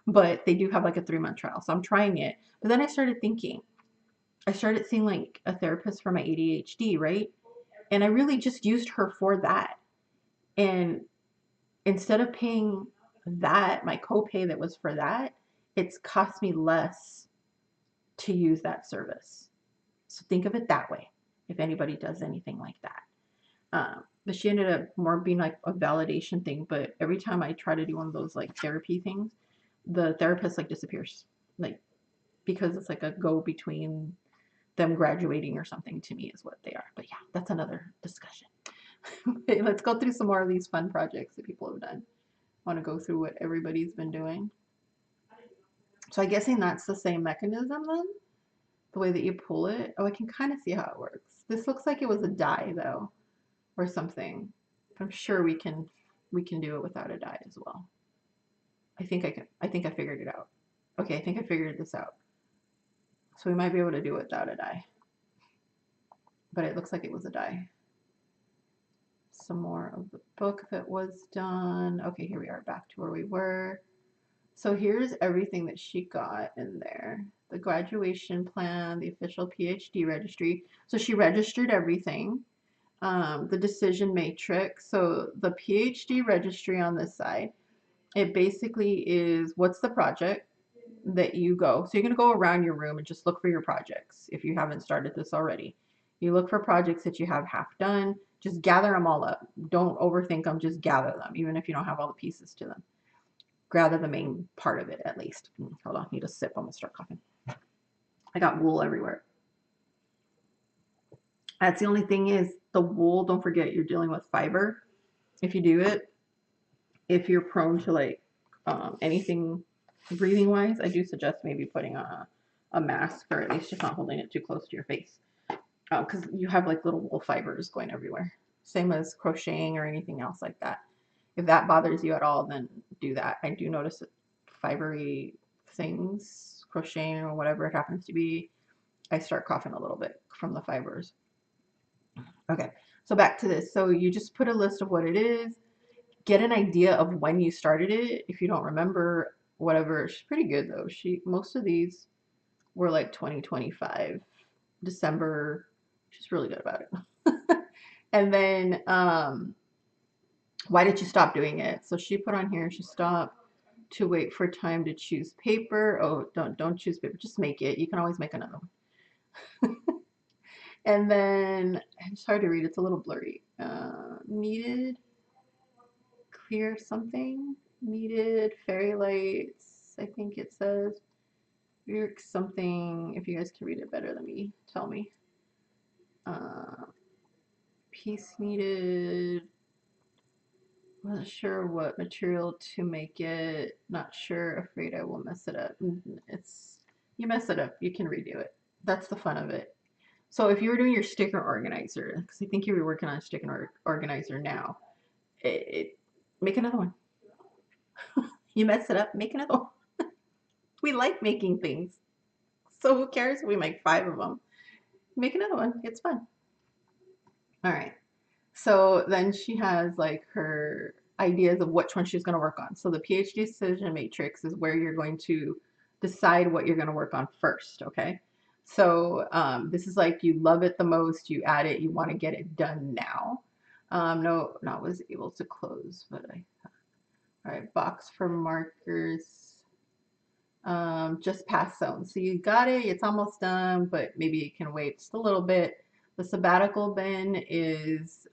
But they do have like a 3 month trial. So I'm trying it. But then I started thinking, I started seeing like a therapist for my ADHD, right? And I really just used her for that. And instead of paying that, my copay that was for that, it's cost me less to use that service. So think of it that way if anybody does anything like that. But she ended up more being like a validation thing. But every time I try to do one of those like therapy things, the therapist like disappears, like because it's like a go between them graduating or something to me is what they are. But yeah, that's another discussion. Okay, let's go through some more of these fun projects that people have done. I want to go through what everybody's been doing. So I'm guessing that's the same mechanism then, the way that you pull it. Oh, I can kind of see how it works. This looks like it was a die though, or something. I'm sure we can do it without a die as well. I think I can. I think I figured it out. Okay, I think I figured this out. So we might be able to do it without a die. But it looks like it was a die. Some more of the book that was done. Okay, here we are back to where we were. So here's everything that she got in there. The graduation plan, the official PhD registry. So she registered everything. The decision matrix. So the PhD registry on this side, it basically is what's the project that you go. So you're going to go around your room and just look for your projects if you haven't started this already. You look for projects that you have half done. Just gather them all up. Don't overthink them. Just gather them, even if you don't have all the pieces to them. Gather the main part of it at least. Hold on, I need a sip. I'm going to start coughing. I got wool everywhere. That's the only thing is the wool, don't forget you're dealing with fiber. If you do it, if you're prone to like anything breathing wise, I do suggest maybe putting a mask or at least just not holding it too close to your face because you have like little wool fibers going everywhere. Same as crocheting or anything else like that. If that bothers you at all, then do that. I do notice fibery things, crocheting or whatever it happens to be, I start coughing a little bit from the fibers. Okay, so back to this. So you just put a list of what it is, get an idea of when you started it. If you don't remember, whatever, she's pretty good though. Most of these were like 2025, December. She's really good about it. And then why did you stop doing it? So she put on here, she stopped to wait for time to choose paper. Oh, don't choose paper, just make it. You can always make another one. And then it's hard to read, it's a little blurry. Needed clear something, needed fairy lights, I think it says. Lyric something, if you guys can read it better than me, tell me. Piece needed, wasn't sure what material to make it, not sure, afraid I will mess it up. It's, you mess it up, you can redo it. That's the fun of it. So if you were doing your sticker organizer, because I think you were working on a sticker organizer now, make another one. You mess it up, make another one. We like making things. So who cares if we make 5 of them? Make another one. It's fun. All right. So then she has like her ideas of which one she's going to work on. So the PhD decision matrix is where you're going to decide what you're going to work on first. Okay. So this is like you love it the most, you add it, you want to get it done now. No, not was able to close, but all right, box for markers. Just past zone. So you got it, it's almost done, but maybe it can wait just a little bit. The sabbatical bin is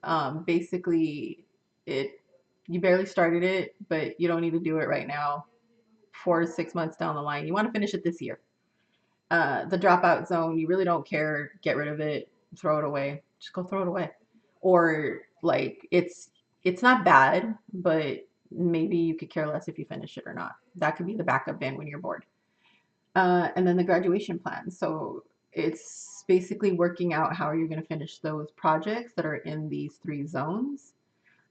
basically it, you barely started it, but you don't need to do it right now. 4 to 6 months down the line, you want to finish it this year. The dropout zone, you really don't care, get rid of it, throw it away, just go throw it away. Or like it's not bad, but maybe you could care less if you finish it or not. That could be the backup bin when you're bored. And then the graduation plan. So it's basically working out how you're going to finish those projects that are in these 3 zones,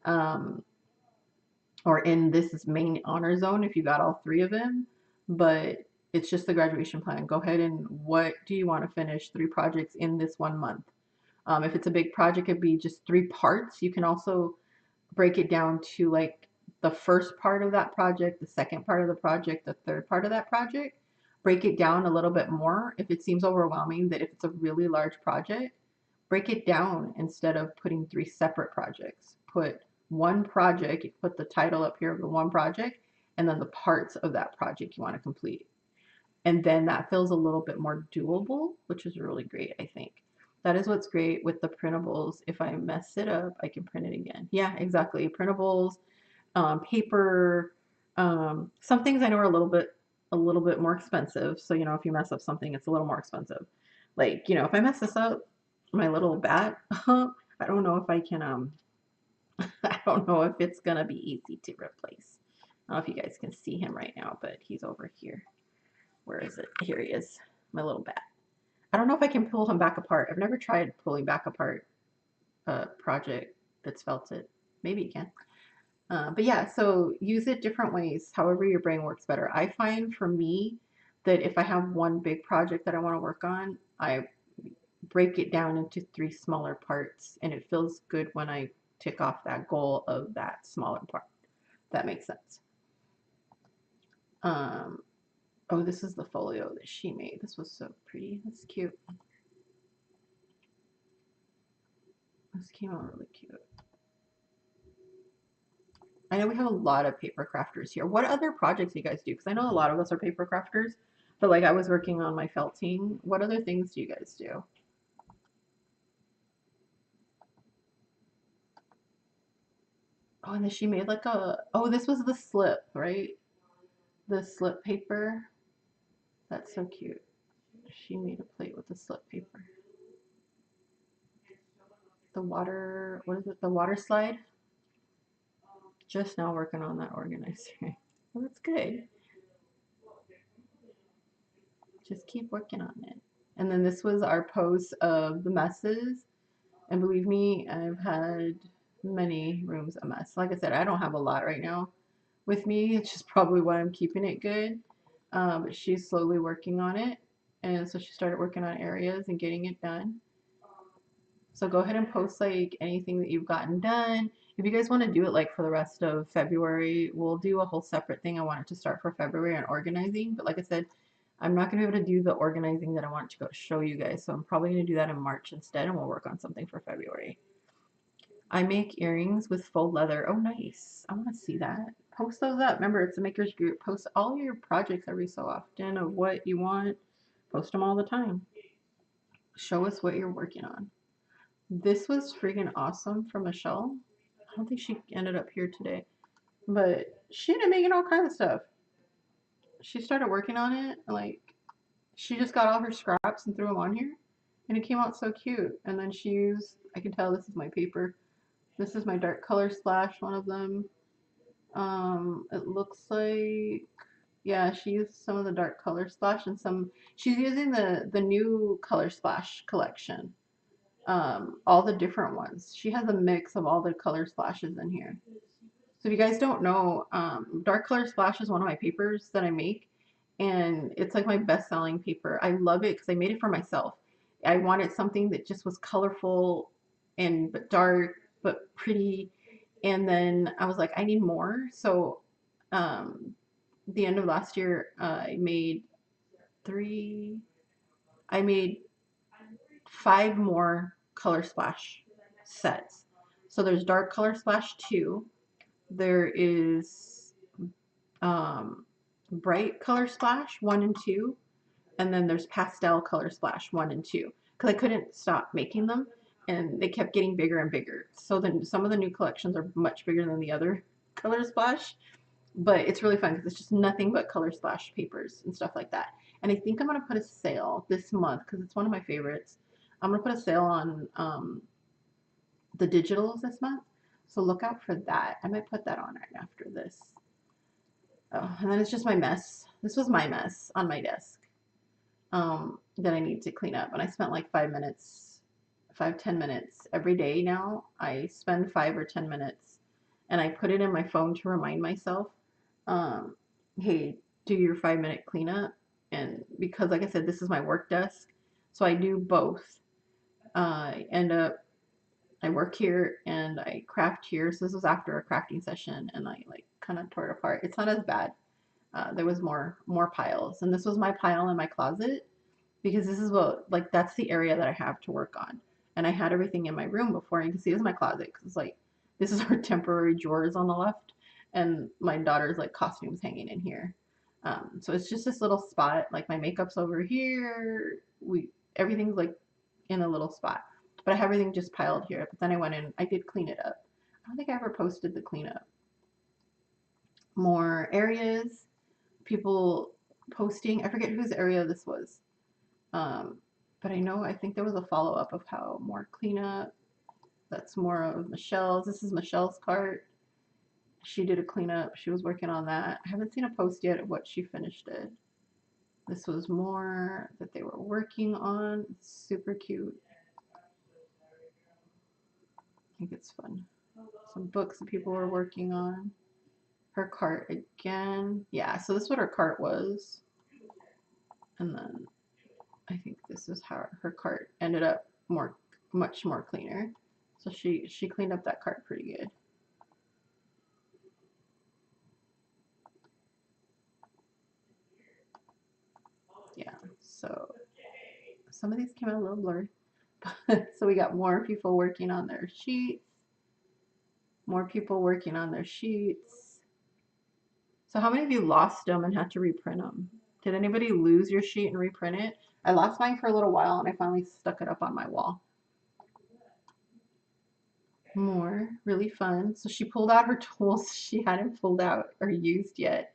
um, or in this main honor zone if you got all 3 of them. But it's just the graduation plan. Go ahead and what do you want to finish 3 projects in this 1 month? If it's a big project, it'd be just 3 parts. You can also break it down to like the first part of that project, the second part of the project, the third part of that project. Break it down a little bit more if it seems overwhelming, that if it's a really large project, break it down instead of putting 3 separate projects. Put one project, you put the title up here of the one project, and then the parts of that project you want to complete. And then that feels a little bit more doable, which is really great, I think. That is what's great with the printables. If I mess it up, I can print it again. Yeah, exactly. Printables, paper. Some things I know are a little bit more expensive. So if you mess up something, it's a little more expensive. Like if I mess this up, my little bat, I don't know if I can. I don't know if it's gonna be easy to replace. I don't know if you guys can see him right now, but he's over here. Where is it? Here he is, my little bat. I don't know if I can pull him back apart. I've never tried pulling back apart a project that's felted. Maybe you can. But yeah, so use it different ways, however your brain works better. I find for me that if I have one big project that I want to work on, I break it down into 3 smaller parts, and it feels good when I tick off that goal of that smaller part. That makes sense. Um, oh, this is the folio that she made. This was so pretty. That's cute. This came out really cute. I know we have a lot of paper crafters here. What other projects do you guys do? Because I know a lot of us are paper crafters, but like I was working on my felting. What other things do you guys do? Oh, and then she made like oh, this was the slip, right? The slip paper. That's so cute. She made a plate with the slip paper. The water, what is it? The water slide? Just now working on that organizer. Well, that's good. Just keep working on it. And then this was our post of the messes. And believe me, I've had many rooms a mess. Like I said, I don't have a lot right now with me, which is probably why I'm keeping it good. But she's slowly working on it. And so she started working on areas and getting it done. So go ahead and post like anything that you've gotten done. If you guys want to do it like for the rest of February, we'll do a whole separate thing. I want it to start for February on organizing. But like I said, I'm not going to be able to do the organizing that I want to go show you guys. So I'm probably going to do that in March instead, and we'll work on something for February. I make earrings with faux leather. Oh, nice. I want to see that. Post those up. Remember, it's a makers group. Post all your projects every so often of what you want. Post them all the time. Show us what you're working on. This was freaking awesome from Michelle. I don't think she ended up here today, but she ended up making all kinds of stuff. She started working on it, like she just got all her scraps and threw them on here, and it came out so cute. And then she used, I can tell this is my paper. This is my dark color splash, one of them. It looks like, yeah, she used some of the dark color splash and some. She's using the new color splash collection. All the different ones. She has a mix of all the color splashes in here. So if you guys don't know, dark color splash is one of my papers that I make, and it's like my best-selling paper. I love it because I made it for myself. I wanted something that just was colorful and but dark but pretty. And then I was like, I need more. So um, the end of last year, three. I made 5 more Color Splash sets. So there's Dark Color Splash 2. There is Bright Color Splash 1 and 2. And then there's Pastel Color Splash 1 and 2. Because I couldn't stop making them. And they kept getting bigger and bigger. So then some of the new collections are much bigger than the other Color Splash. But it's really fun because it's just nothing but Color Splash papers and stuff like that. And I think I'm going to put a sale this month because it's one of my favorites. I'm going to put a sale on the digitals this month. So look out for that. I might put that on right after this. Oh, and then it's just my mess. This was my mess on my desk that I need to clean up. And I spent like 5 minutes, 5, 10 minutes every day now. I spend 5 or 10 minutes and I put it in my phone to remind myself, um, hey, do your 5 minute cleanup. And because, like I said, this is my work desk, so I do both. I end up I work here and I craft here. So this was after a crafting session, and I like kind of tore it apart. It's not as bad. There was more piles, and this was my pile in my closet because this is what like that's the area that I have to work on. And I had everything in my room before, and you can see this is my closet because it's like this is our temporary drawers on the left, and my daughter's like costumes hanging in here. So it's just this little spot. Like my makeup's over here. We everything's like in a little spot, but I have everything just piled here. But then I went in. I did clean it up. I don't think I ever posted the cleanup. More areas, people posting. I forget whose area this was. Um, but I think there was a follow up of how more cleanup. That's more of Michelle's. This is Michelle's cart. She did a cleanup. She was working on that. I haven't seen a post yet of what she finished it. This was more that they were working on. It's super cute. I think it's fun. Some books that people were working on. Her cart again. Yeah, so this is what her cart was. And then I think this is how her cart ended up much more cleaner. So she cleaned up that cart pretty good. Yeah, so some of these came out a little blurry. So we got more people working on their sheets, more people working on their sheets. So how many of you lost them and had to reprint them? Did anybody lose your sheet and reprint it? I lost mine for a little while and I finally stuck it up on my wall. More, really fun. So she pulled out her tools she hadn't pulled out or used yet.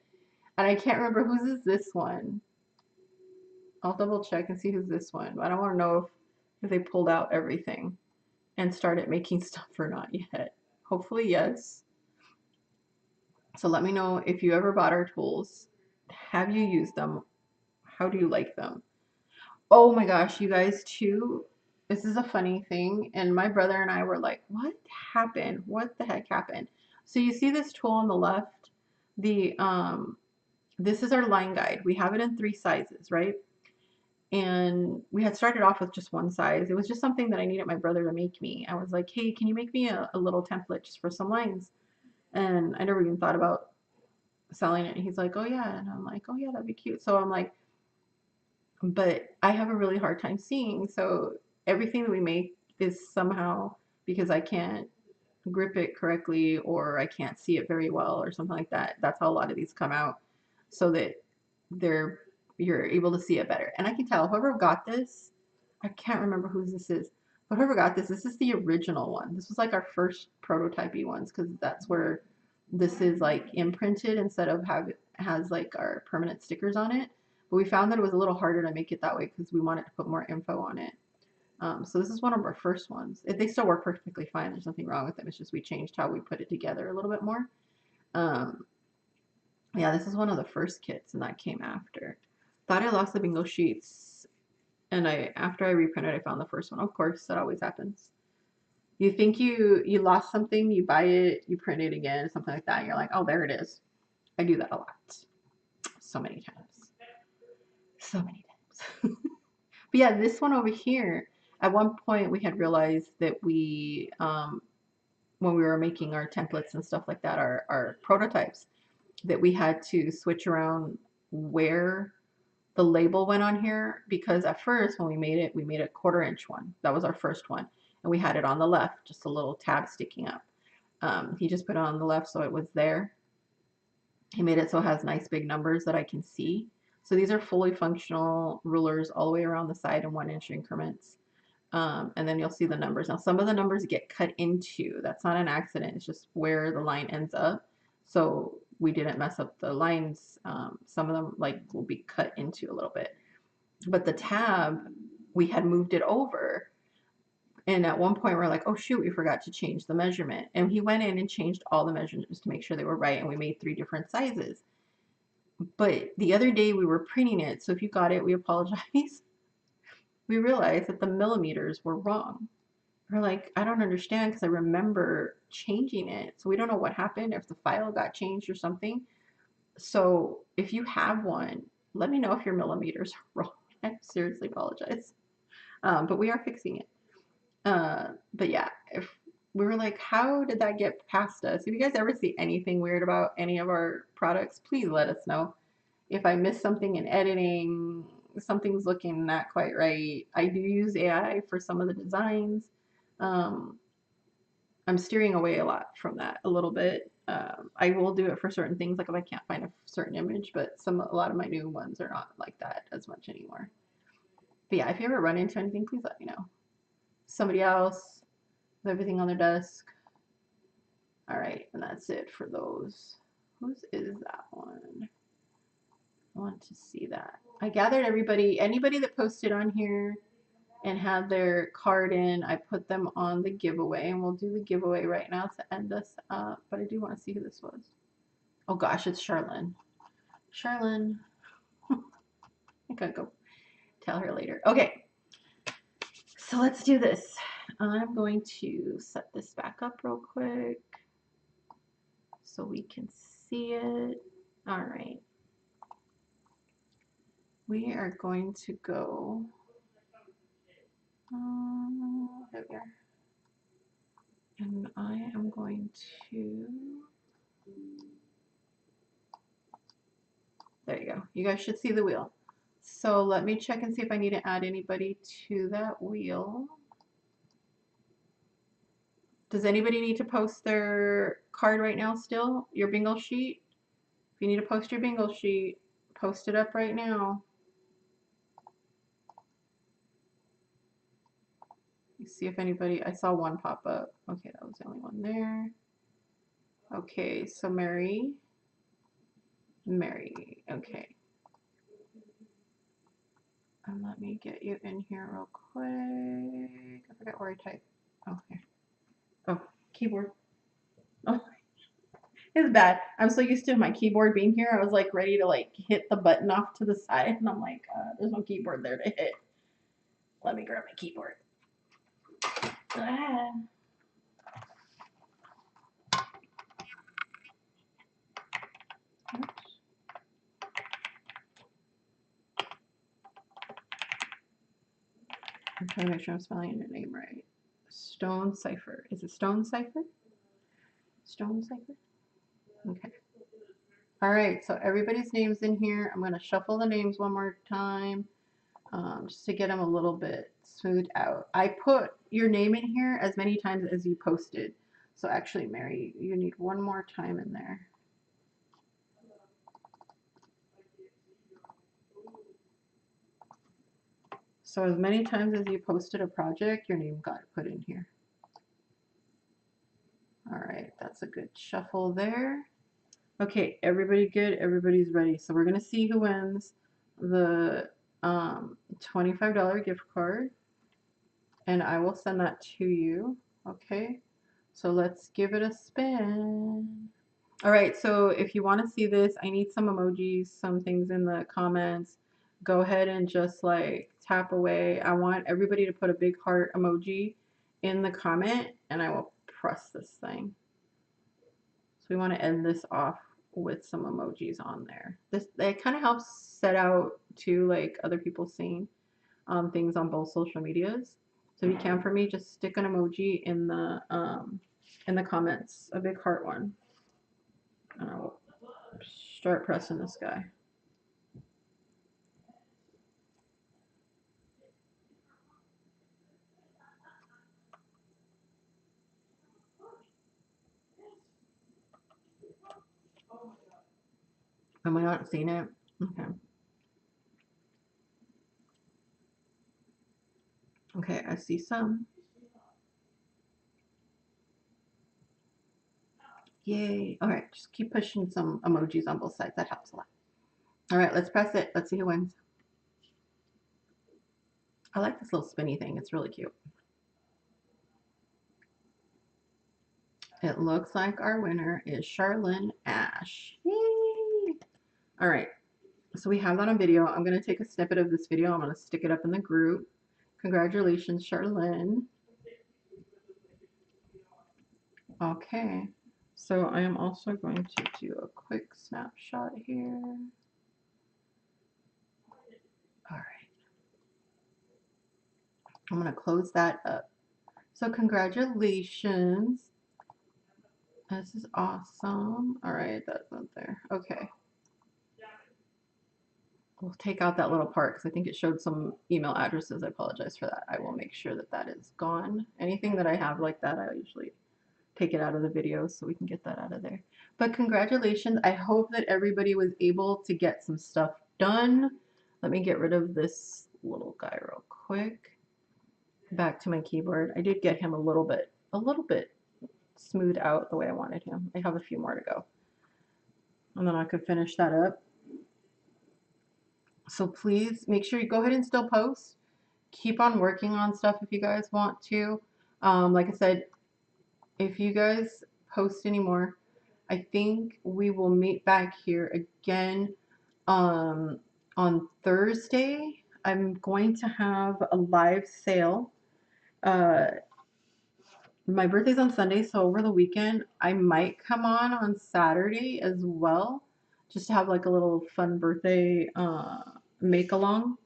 And I can't remember whose is this one. I'll double check and see who's this one. But I don't want to know if they pulled out everything and started making stuff or not yet. Hopefully, yes. So let me know if you ever bought our tools. Have you used them? How do you like them? Oh my gosh, you guys too. This is a funny thing. And my brother and I were like, what happened? What the heck happened? So you see this tool on the left? The this is our line guide. We have it in 3 sizes, right? And we had started off with just one size. It was just something that I needed my brother to make me. I was like, hey, can you make me a little template just for some lines? And I never even thought about selling it. And he's like, oh yeah. And I'm like, oh yeah, that'd be cute. So I'm like, but I have a really hard time seeing. So everything that we make is somehow because I can't grip it correctly or I can't see it very well or something like that. That's how a lot of these come out so that they're you're able to see it better. And I can tell whoever got this, I can't remember whose this is, but whoever got this is the original one. This was like our first prototypey ones because that's where this is like imprinted instead of have it has like our permanent stickers on it. But we found that it was a little harder to make it that way because we wanted to put more info on it. So this is one of our first ones. They still work perfectly fine. There's nothing wrong with them. It's just we changed how we put it together a little bit more. Um, yeah, this is one of the first kits, and that came after. Thought I lost the bingo sheets, and after I reprinted, I found the first one. Of course, that always happens. You think you lost something, you buy it, you print it again, something like that. And you're like, oh, there it is. I do that a lot, so many times. So many times. But yeah, this one over here, at one point we had realized that when we were making our templates and stuff like that, our prototypes, that we had to switch around where the label went on here, because at first when we made it, we made a 1/4 inch one. That was our first one. And we had it on the left, just a little tab sticking up. He just put it on the left so it was there. He made it so it has nice big numbers that I can see. So these are fully functional rulers all the way around the side in 1 inch increments. And then you'll see the numbers. Now some of the numbers get cut into. That's not an accident. It's just where the line ends up. So we didn't mess up the lines. Some of them like will be cut into a little bit. But the tab, we had moved it over. And at one point we're like, oh shoot, we forgot to change the measurement. And he went in and changed all the measurements to make sure they were right. And we made 3 different sizes. But the other day we were printing it. So if you got it, we apologize. We realized that the millimeters were wrong. We're like, I don't understand because I remember changing it. So we don't know what happened, if the file got changed or something. So if you have one, let me know if your millimeters are wrong. I seriously apologize. But we are fixing it. But yeah, if we were like, how did that get past us? If you guys ever see anything weird about any of our products, please let us know. If I miss something in editing, something's looking not quite right. I do use AI for some of the designs. Um, I'm steering away a lot from that a little bit. I will do it for certain things, like if I can't find a certain image, but a lot of my new ones are not like that as much anymore. But yeah, if you ever run into anything, please let me know. Somebody else with everything on their desk. All right, and that's it for those. Whose is that one? I want to see that. I gathered anybody that posted on here and had their card in, I put them on the giveaway, and we'll do the giveaway right now to end us up. But I do want to see who this was. Oh gosh, it's Charlene. Charlene. I gotta go tell her later. Okay, so let's do this. I'm going to set this back up real quick so we can see it. All right. We are going to go. There we are. And I am going to. There you go. You guys should see the wheel. So let me check and see if I need to add anybody to that wheel. Does anybody need to post their card right now still? Your bingo sheet? If you need to post your bingo sheet, post it up right now. Let's see if anybody, I saw one pop up. Okay, that was the only one there. Okay, so Mary, okay. And let me get you in here real quick. I forgot where I typed. Oh, here. Oh, keyboard. Oh, it's bad. I'm so used to my keyboard being here. I was like ready to like hit the button off to the side, and I'm like, there's no keyboard there to hit. Let me grab my keyboard. Ah. I'm trying to make sure I'm spelling your name right. Stone Cipher. Is it Stone Cipher? Stone Cipher? Okay. All right, so everybody's name's in here. I'm going to shuffle the names one more time just to get them a little bit smoothed out. I put your name in here as many times as you posted. So actually, Mary, you need one more time in there. So as many times as you posted a project, your name got put in here. All right, that's a good shuffle there. Okay, everybody good? Everybody's ready. So we're going to see who wins the $25 gift card. And I will send that to you. Okay, so let's give it a spin. All right, so if you want to see this, I need some emojis, some things in the comments. Go ahead and just like tap away. I want everybody to put a big heart emoji in the comment, and I will press this thing. So we want to end this off with some emojis on there. This it kind of helps set out to like other people seeing things on both social medias. So if you can for me, just stick an emoji in the comments, a big heart one, and I'll start pressing this guy. Am I not seeing it? Okay. Okay, I see some. Yay. All right, just keep pushing some emojis on both sides. That helps a lot. All right, let's press it. Let's see who wins. I like this little spinny thing. It's really cute. It looks like our winner is Charlene Ash. Yay! All right, so we have that on video. I'm going to take a snippet of this video. I'm going to stick it up in the group. Congratulations, Charlene. Okay, so I am also going to do a quick snapshot here. All right, I'm going to close that up. So congratulations. This is awesome. All right, that's not there. Okay. We'll take out that little part because I think it showed some email addresses. I apologize for that. I will make sure that that is gone. Anything that I have like that, I usually take it out of the video so we can get that out of there. But congratulations. I hope that everybody was able to get some stuff done. Let me get rid of this little guy real quick. Back to my keyboard. I did get him a little bit smooth out the way I wanted him. I have a few more to go. And then I could finish that up. So please make sure you go ahead and still post. Keep on working on stuff if you guys want to. Like I said, if you guys post anymore, I think we will meet back here again on Thursday. I'm going to have a live sale. My birthday's on Sunday, so over the weekend I might come on Saturday as well, just to have like a little fun birthday make along.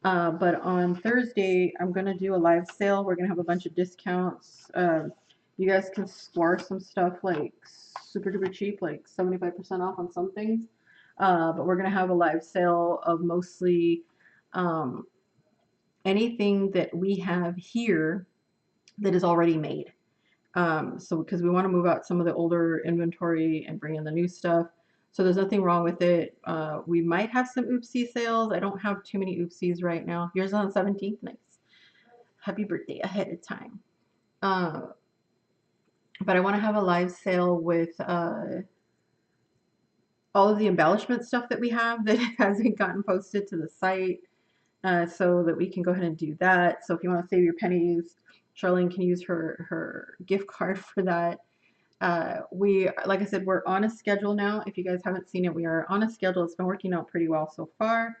But on Thursday, I'm gonna do a live sale. We're gonna have a bunch of discounts. You guys can score some stuff like super duper cheap, like 75% off on some things. But we're gonna have a live sale of mostly um, anything that we have here that is already made. So because we want to move out some of the older inventory and bring in the new stuff. So there's nothing wrong with it. We might have some oopsie sales. I don't have too many oopsies right now. Yours on the 17th. Nice. Happy birthday ahead of time. Uh, but I want to have a live sale with all of the embellishment stuff that we have that hasn't gotten posted to the site, so that we can go ahead and do that. So if you want to save your pennies, Charlene can use her gift card for that. Like I said, we're on a schedule now. If you guys haven't seen it, we are on a schedule. It's been working out pretty well so far,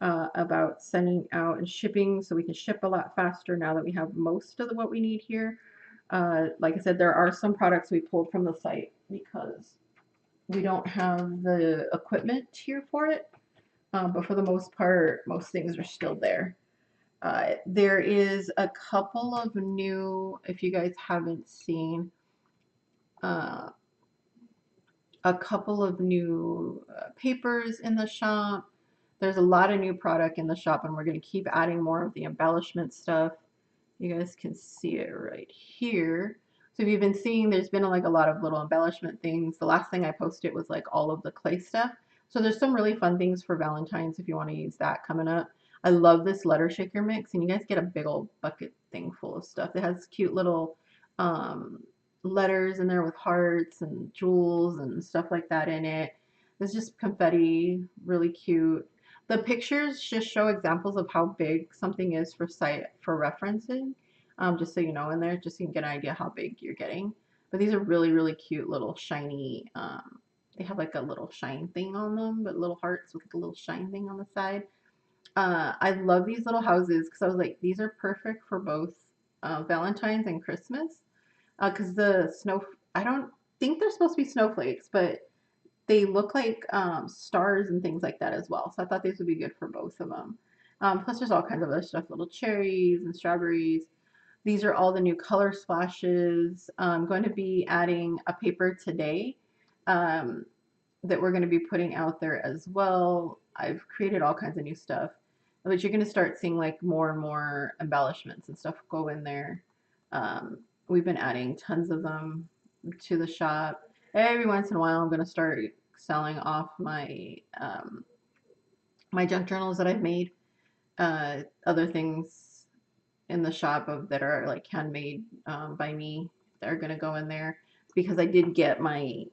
about sending out and shipping, so we can ship a lot faster now that we have most of what we need here. Like I said, there are some products we pulled from the site because we don't have the equipment here for it. But for the most part, most things are still there. There is a couple of new, if you guys haven't seen, uh, a couple of new papers in the shop. There's a lot of new product in the shop, and we're going to keep adding more of the embellishment stuff. You guys can see it right here. So if you've been seeing, there's been like a lot of little embellishment things. The last thing I posted was like all of the clay stuff. So there's some really fun things for Valentine's if you want to use that coming up. I love this letter shaker mix, and you guys get a big old bucket thing full of stuff. It has cute little um, letters in there with hearts and jewels and stuff like that in it. It's just confetti, really cute. The pictures just show examples of how big something is for site for referencing, just so you know in there, just so you can get an idea how big you're getting. But these are really, really cute little shiny, they have like a little shine thing on them, but little hearts with like a little shine thing on the side. I love these little houses because I was like, these are perfect for both Valentine's and Christmas. Because the snow, I don't think they're supposed to be snowflakes, but they look like stars and things like that as well. So I thought these would be good for both of them. Plus, there's all kinds of other stuff, little cherries and strawberries. These are all the new color splashes. I'm going to be adding a paper today um, that we're going to be putting out there as well. I've created all kinds of new stuff, but you're going to start seeing like more and more embellishments and stuff go in there. We've been adding tons of them to the shop. Every once in a while, I'm going to start selling off my junk journals that I've made. Other things in the shop of that are like handmade by me that are going to go in there because I did get my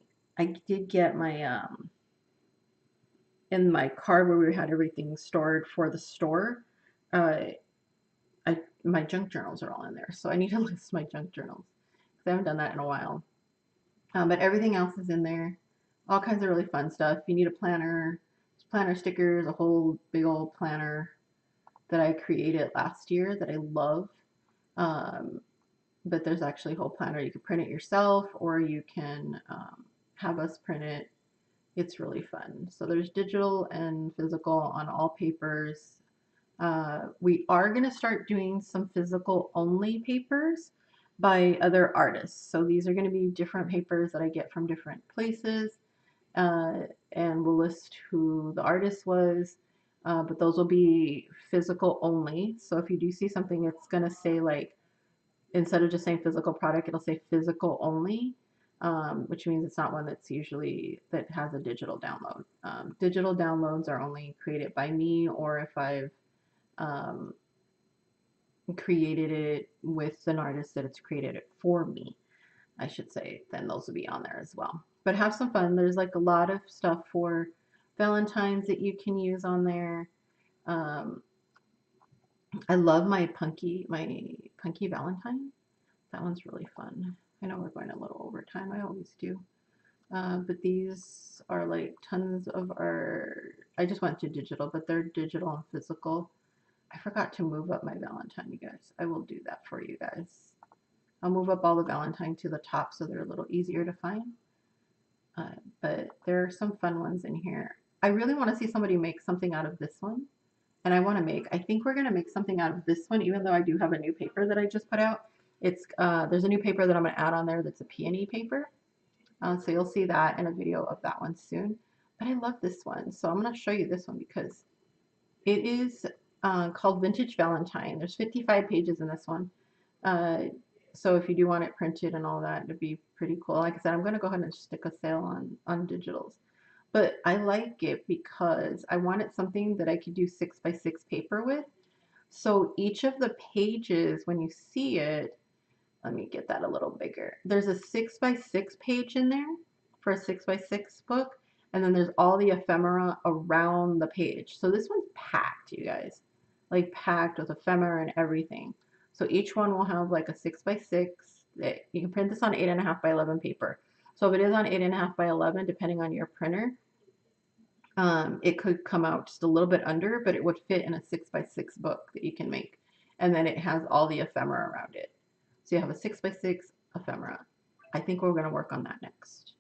in my car where we had everything stored for the store. Uh, my junk journals are all in there, so I need to list my junk journals because I haven't done that in a while. But everything else is in there. All kinds of really fun stuff. If you need a planner, planner stickers, a whole big old planner that I created last year that I love. Um, but there's actually a whole planner. You can print it yourself or you can have us print it. It's really fun. So there's digital and physical on all papers. We are going to start doing some physical only papers by other artists. So these are going to be different papers that I get from different places. Uh, and we'll list who the artist was. But those will be physical only. So if you do see something, it's going to say like, instead of just saying physical product, it'll say physical only, which means it's not one that's usually that has a digital download. Digital downloads are only created by me, or if I've um, created it with an artist that it's created it for me, I should say, then those will be on there as well. But have some fun. There's like a lot of stuff for Valentine's that you can use on there. Um, I love my punky Valentine. That one's really fun. I know we're going a little over time. I always do. But these are like tons of our. I just went to digital, but they're digital and physical. I forgot to move up my Valentine, you guys. I will do that for you guys. I'll move up all the Valentine to the top so they're a little easier to find. But there are some fun ones in here. I really want to see somebody make something out of this one. And I think we're going to make something out of this one, even though I do have a new paper that I just put out. There's a new paper that I'm going to add on there that's a peony paper. So you'll see that in a video of that one soon. But I love this one. So I'm going to show you this one because it is called Vintage Valentine. There's 55 pages in this one. Uh, so if you do want it printed and all that, it'd be pretty cool. Like I said, I'm going to go ahead and stick a sale on digitals. But I like it because I wanted something that I could do 6x6 paper with. So each of the pages, when you see it, let me get that a little bigger. There's a 6x6 page in there for a 6x6 book, and then there's all the ephemera around the page. So this one's packed, you guys, like packed with ephemera and everything. So each one will have like a 6x6. You can print this on 8.5 by 11 paper. So if it is on 8.5 by 11, depending on your printer, it could come out just a little bit under, but it would fit in a 6x6 book that you can make. And then it has all the ephemera around it. So you have a 6x6 ephemera. I think we're going to work on that next.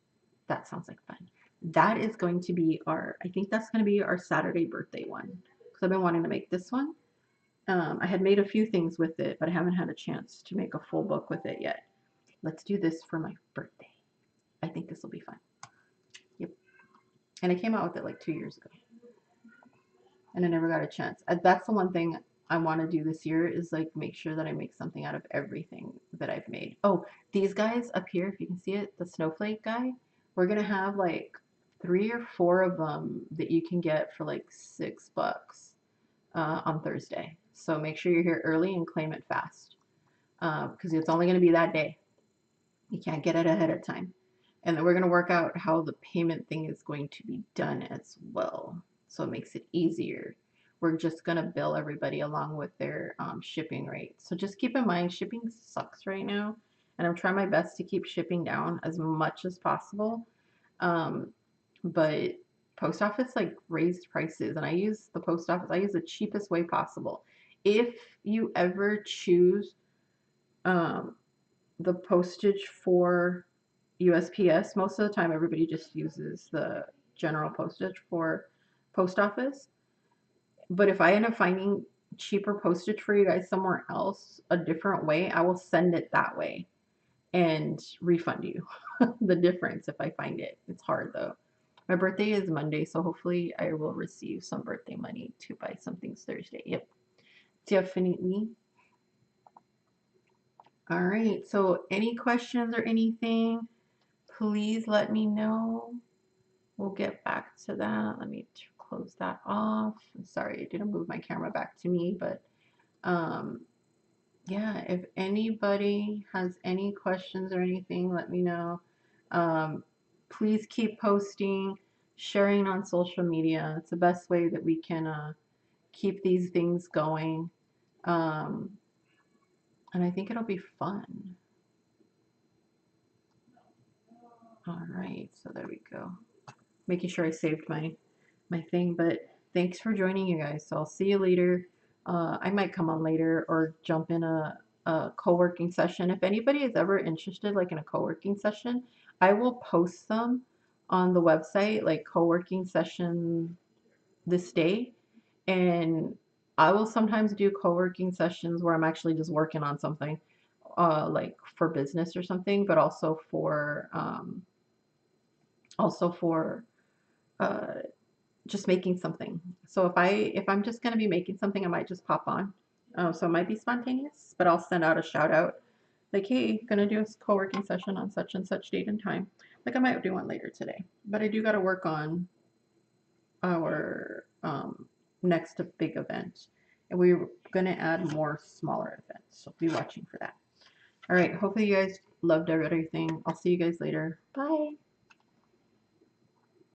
That sounds like fun. That is going to be I think that's going to be our Saturday birthday one. Because I've been wanting to make this one. I had made a few things with it, but I haven't had a chance to make a full book with it yet. Let's do this for my birthday. I think this will be fun. Yep. And I came out with it like 2 years ago. And I never got a chance. That's the one thing I want to do this year is like make sure that I make something out of everything that I've made. Oh, these guys up here, if you can see it, the snowflake guy, we're gonna have like 3 or 4 of them that you can get for like $6 on Thursday. So make sure you're here early and claim it fast because it's only gonna be that day. You can't get it ahead of time. And then we're going to work out how the payment thing is going to be done as well. So it makes it easier. We're just going to bill everybody along with their shipping rate. So just keep in mind, shipping sucks right now. And I'm trying my best to keep shipping down as much as possible. But post office like raised prices and I use the post office. I use the cheapest way possible. If you ever choose the postage for USPS. Most of the time, everybody just uses the general postage for post office. But if I end up finding cheaper postage for you guys somewhere else, a different way, I will send it that way and refund you the difference if I find it. It's hard though. My birthday is Monday, so hopefully I will receive some birthday money to buy some things Thursday. Yep, definitely. All right, so any questions or anything, please let me know. We'll get back to that. Let me close that off. I'm sorry, I didn't move my camera back to me, but um, yeah, if anybody has any questions or anything, let me know. Um, please keep posting, sharing on social media. It's the best way that we can keep these things going. Um, and I think it'll be fun. All right, so there we go. Making sure I saved my thing, but thanks for joining, you guys. So I'll see you later. I might come on later or jump in a co-working session. If anybody is ever interested, like in a co-working session, I will post them on the website, like co-working session this day. And I will sometimes do co-working sessions where I'm actually just working on something, like for business or something, but also for uh, just making something. So if I'm just gonna be making something, I might just pop on. So it might be spontaneous, but I'll send out a shout out like, hey, gonna do a co-working session on such and such date and time. Like I might do one later today, but I do got to work on our next big event, and we're gonna add more smaller events. So be watching for that. All right, hopefully you guys loved everything. I'll see you guys later. Bye.